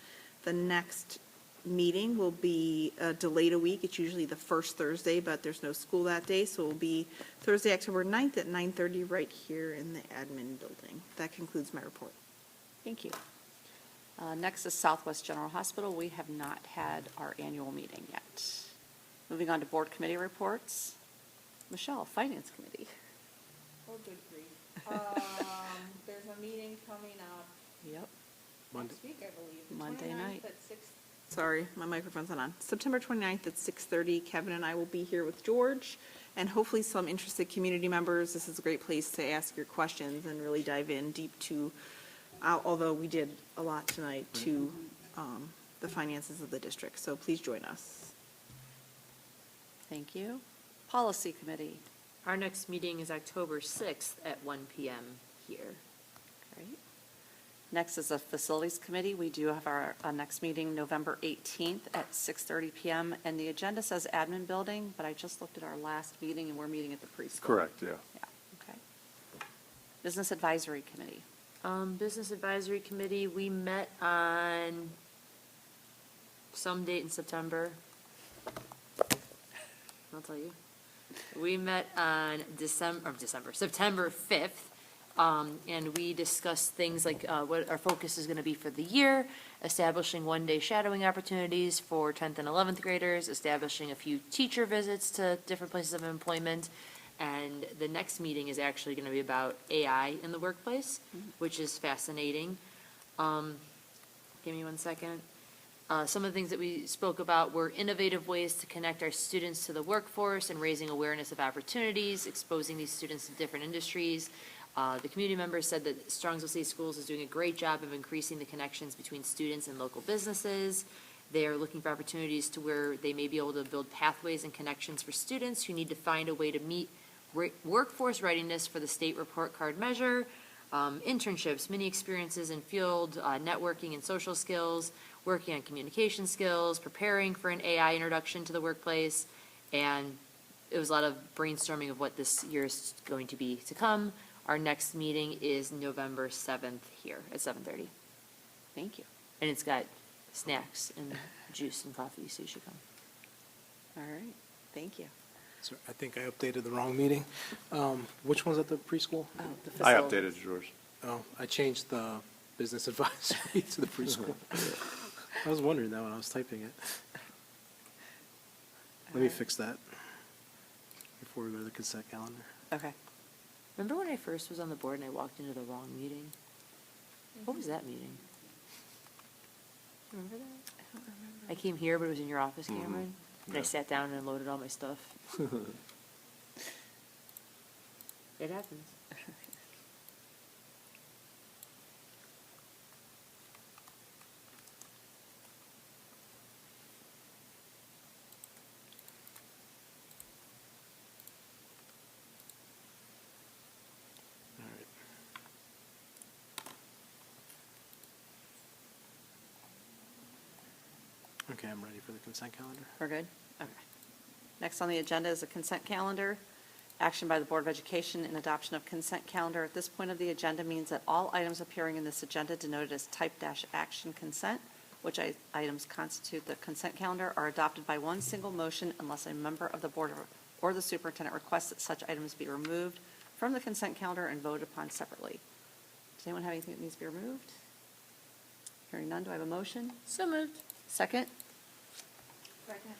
The next meeting will be delayed a week. It's usually the first Thursday, but there's no school that day, so it will be Thursday, October 9th at 9:30 right here in the admin building. That concludes my report. Thank you. Next is Southwest General Hospital. We have not had our annual meeting yet. Moving on to board committee reports. Michelle, Finance Committee. Oh, good grief. There's a meeting coming up Yep. next week, I believe. the Monday 29th night. at 6. Sorry, my microphone's not on. September 29th at 6:30. Kevin and I will be here with George and hopefully some interested community members. This is a great place to ask your questions and really dive in deep to, although we did a lot tonight, to the finances of the district. So please join us. Thank you. Policy Committee. Our next meeting is October 6th at 1 PM here. Great. Next is the Facilities Committee. We do have our next meeting November 18th at 6:30 PM. And the agenda says admin building, but I just looked at our last meeting and we're meeting at the preschool. Correct, yeah. Yeah, okay. Business Advisory Committee. Business Advisory Committee, we met on some date in September. I'll tell you. We met on September 5th, and we discussed things like what our focus is going to be for the year, establishing one-day shadowing opportunities for 10th and 11th graders, establishing a few teacher visits to different places of employment, and the next meeting is actually going to be about AI in the workplace, which is fascinating. Give me one second. Some of the things that we spoke about were innovative ways to connect our students to the workforce and raising awareness of opportunities, exposing these students to different industries. The community members said that Strongsville City Schools is doing a great job of increasing the connections between students and local businesses. They are looking for opportunities to where they may be able to build pathways and connections for students who need to find a way to meet workforce readiness for the state report card measure, internships, mini experiences in field, networking and social skills, working on communication skills, preparing for an AI introduction to the workplace, and it was a lot of brainstorming of what this year is going to be to come. Our next meeting is November 7th here at 7:30. Thank you. And it's got snacks and juice and coffee, so you should come. All right, thank you. So I think I updated the wrong meeting. Which one's at the preschool? Oh, the I facil- updated yours. Oh, I changed the business advisory to the preschool. I was wondering that when I was typing it. Let me fix that before we go to the consent calendar. Okay. Remember when I first was on the board and I walked into the wrong meeting? What was that meeting? Remember that? I don't remember. I came here, but it was in your office, Cameron, and I sat down and loaded all my stuff. It happens. All right. Okay, I'm ready for the consent calendar. We're good? Okay. Next on the agenda is a consent calendar. Action by the Board of Education in adoption of consent calendar. At this point of the agenda means that all items appearing in this agenda denoted as type-action consent, which items constitute the consent calendar, are adopted by one single motion unless a member of the board or the superintendent requests that such items be removed from the consent calendar and voted upon separately. Does anyone have anything that needs to be removed? Hearing none, do I have a motion? So moved. Second? Second.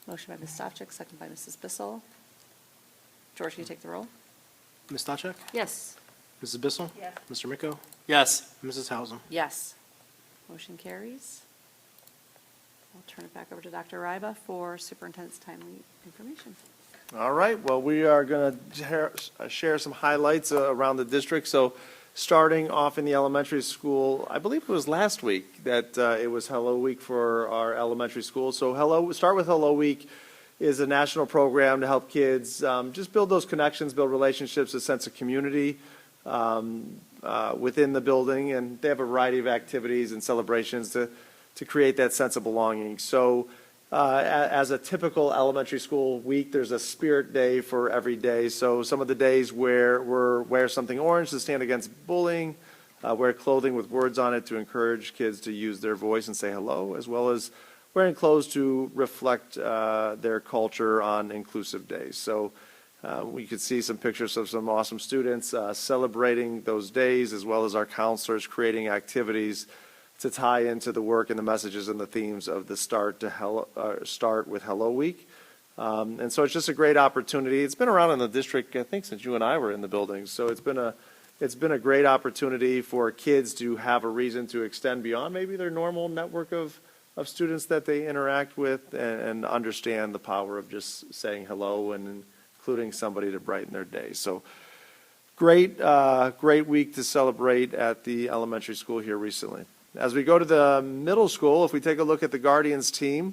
Motion by Ms. Stavcek, second by Mrs. Bissell. George, can you take the roll? Ms. Stachek? Yes. Mrs. Bissell? Yes. Mr. Miko? Yes. Mrs. Hausum? Yes. Motion carries. I'll turn it back over to Dr. Ryba for superintendent's timely information. All right, well, we are going to share some highlights around the district. So starting off in the elementary school, I believe it was last week that it was Hello Week for our elementary school. So Start with Hello Week is a national program to help kids just build those connections, build relationships, a sense of community within the building. And they have a variety of activities and celebrations to create that sense of belonging. So as a typical elementary school week, there's a spirit day for every day. So some of the days where wear something orange to stand against bullying, wear clothing with words on it to encourage kids to use their voice and say hello, as well as wearing clothes to reflect their culture on inclusive days. So we could see some pictures of some awesome students celebrating those days, as well as our counselors creating activities to tie into the work and the messages and the themes of the Start with Hello Week. And so it's just a great opportunity. It's been around in the district, I think, since you and I were in the building. So it's been a great opportunity for kids to have a reason to extend beyond maybe their normal network of students that they interact with and understand the power of just saying hello and including somebody to brighten their day. So great week to celebrate at the elementary school here recently. As we go to the middle school, if we take a look at the Guardians team,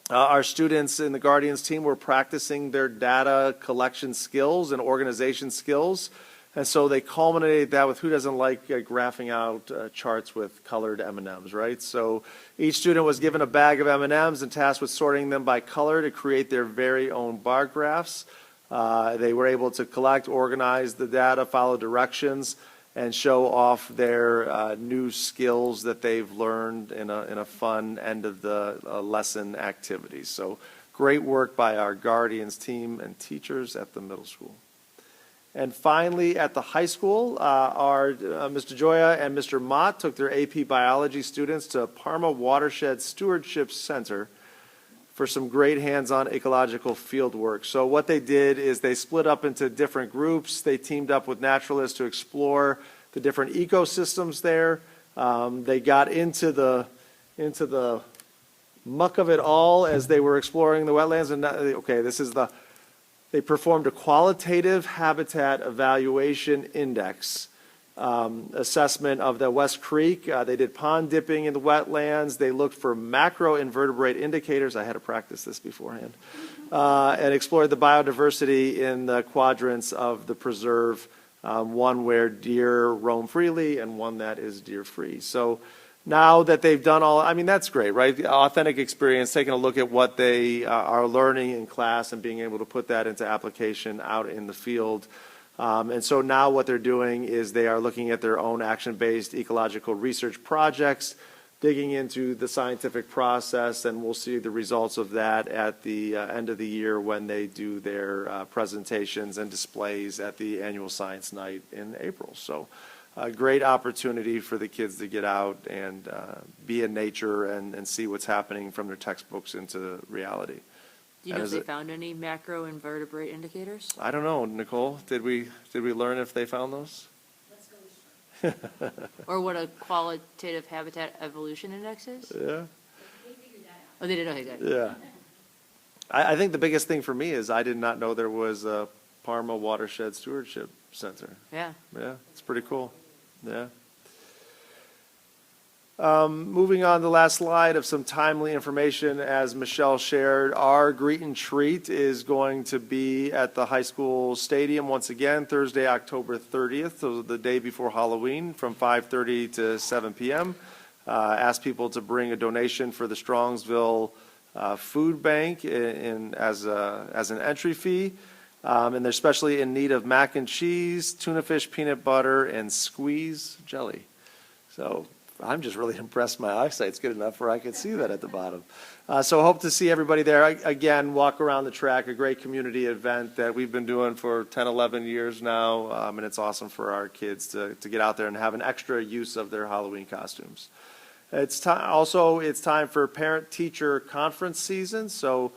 our students in the Guardians team were practicing their data collection skills and organization skills. And so they culminated that with who doesn't like graphing out charts with colored M&Ms, right? So each student was given a bag of M&Ms and tasked with sorting them by color to create their very own bar graphs. They were able to collect, organize the data, follow directions, and show off their new skills that they've learned in a fun end of the lesson activity. So great work by our Guardians team and teachers at the middle school. And finally, at the high school, our Mr. Joya and Mr. Mott took their AP Biology students to Parma Watershed Stewardship Center for some great hands-on ecological field work. So what they did is they split up into different groups. They teamed up with naturalists to explore the different ecosystems there. They got into the muck of it all as they were exploring the wetlands. And they performed a qualitative habitat evaluation index assessment of the West Creek. They did pond dipping in the wetlands. They looked for macroinvertebrate indicators. I had to practice this beforehand. And explored the biodiversity in the quadrants of the preserve, one where deer roam freely and one that is deer-free. So now that they've done all, I mean, that's great, right? The authentic experience, taking a look at what they are learning in class and being able to put that into application out in the field. And so now what they're doing is they are looking at their own action-based ecological research projects, digging into the scientific process, and we'll see the results of that at the end of the year when they do their presentations and displays at the annual science night in April. So a great opportunity for the kids to get out and be in nature and see what's happening from their textbooks into reality. Do you know if they found any macroinvertebrate indicators? I don't know, Nicole, did we learn if they found those? Or what a qualitative habitat evolution index is? Yeah. Oh, they didn't know, exactly. Yeah. I think the biggest thing for me is I did not know there was a Parma Watershed Stewardship Center. Yeah. Yeah, it's pretty cool. Yeah. Moving on to the last slide of some timely information, as Michelle shared, our greet and treat is going to be at the high school stadium once again, Thursday, October 30th, so the day before Halloween, from 5:30 to 7 p.m. Ask people to bring a donation for the Strongsville Food Bank as an entry fee. And they're especially in need of mac and cheese, tuna fish, peanut butter, and squeeze jelly. So I'm just really impressed. My eyesight's good enough where I can see that at the bottom. So hope to see everybody there. Again, walk around the track, a great community event that we've been doing for 10, 11 years now. And it's awesome for our kids to get out there and have an extra use of their Halloween costumes. It's time for parent-teacher conference season. So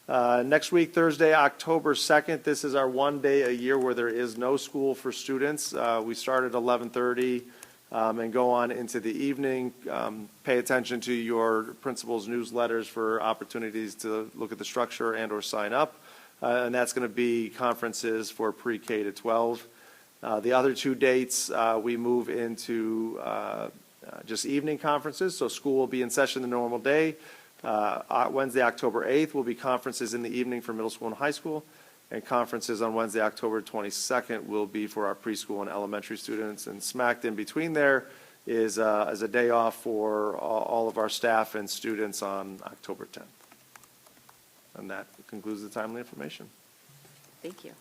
next week, Thursday, October 2nd, this is our one day a year where there is no school for students. We start at 11:30 and go on into the evening. Pay attention to your principal's newsletters for opportunities to look at the structure and or sign up. And that's going to be conferences for pre-K to 12. The other two dates, we move into just evening conferences. So school will be in session the normal day. Wednesday, October 8th will be conferences in the evening for middle school and high school, and conferences on Wednesday, October 22nd will be for our preschool and elementary students, and smacked in between there is a day off for all of our staff and students on October 10th. And that concludes the timely information. Thank you.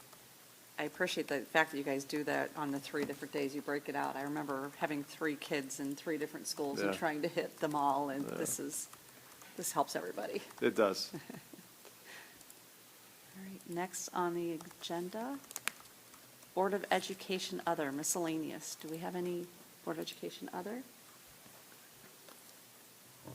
I appreciate the fact that you guys do that on the 3 different days you break it out. I remember having 3 kids in 3 different schools and Yeah. trying to hit them all, and this helps everybody. It does. All right, next on the agenda, Board of Education Other, miscellaneous. Do we have any Board of Education Other?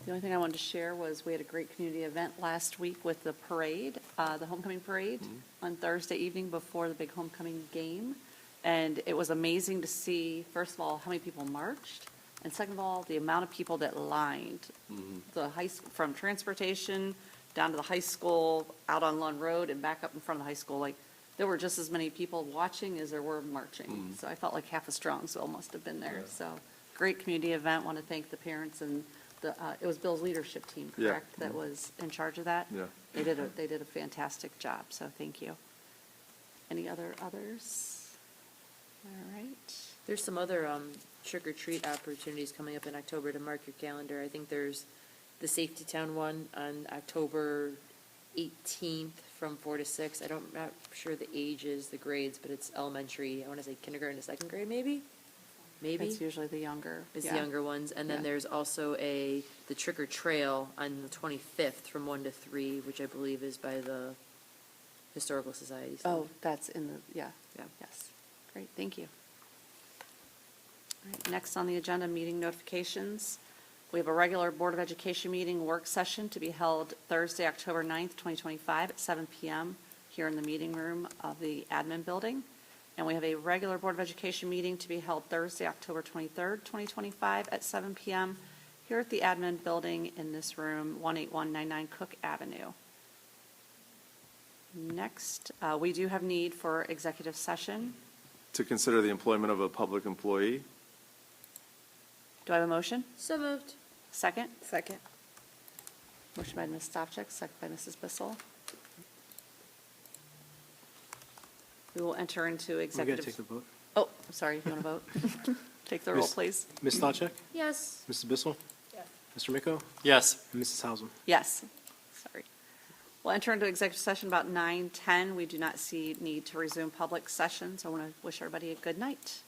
The only thing I wanted to share was we had a great community event last week with the parade, the homecoming parade, on Thursday evening before the big homecoming game. And it was amazing to see, first of all, how many people marched, and second of all, the amount of people that lined the high school, from transportation down to the high school, out on Lund Road, and back up in front of the high school. Like, there were just as many people watching as there were marching. So I felt like half of Strongsville must have been there. So great community event. Want to thank the parents and it was Bill's leadership team, Yeah. correct, that was in charge of that? Yeah. They did a fantastic job, so thank you. Any others? All right. There's some other trick or treat opportunities coming up in October to mark your calendar. I think there's the Safety Town one on October 18th from 4 to 6. I'm not sure the ages, the grades, but it's elementary. I want to say kindergarten to second grade, maybe? Maybe. It's usually the younger. It's yeah. the younger ones. And then Yeah. there's also the Trick or Trail on the 25th from 1 to 3, which I believe is by the Historical Society. Oh, that's in the, yeah. Yeah. Yes. Great, thank you. All right, next on the agenda, meeting notifications. We have a regular Board of Education meeting work session to be held Thursday, October 9th, 2025 at 7 p.m. here in the meeting room of the admin building. And we have a regular Board of Education meeting to be held Thursday, October 23rd, 2025 at 7 p.m. here at the admin building in this room, 18199 Cook Avenue. Next, we do have need for executive session. To consider the employment of a public employee. Do I have a motion? So moved. Second? Second. Motion by Ms. Stavcek, second by Mrs. Bissell. We will enter into We got to executive. take the vote. Oh, I'm sorry, you want to vote? Take the roll, Miss- please. Ms. Stavcek? Yes. Mrs. Bissell? Mr. Miko, Yes. and Mrs. Hausum. Yes, sorry. We'll enter into executive session about 9:10. We do not see need to resume public session, so I want to wish everybody a good night.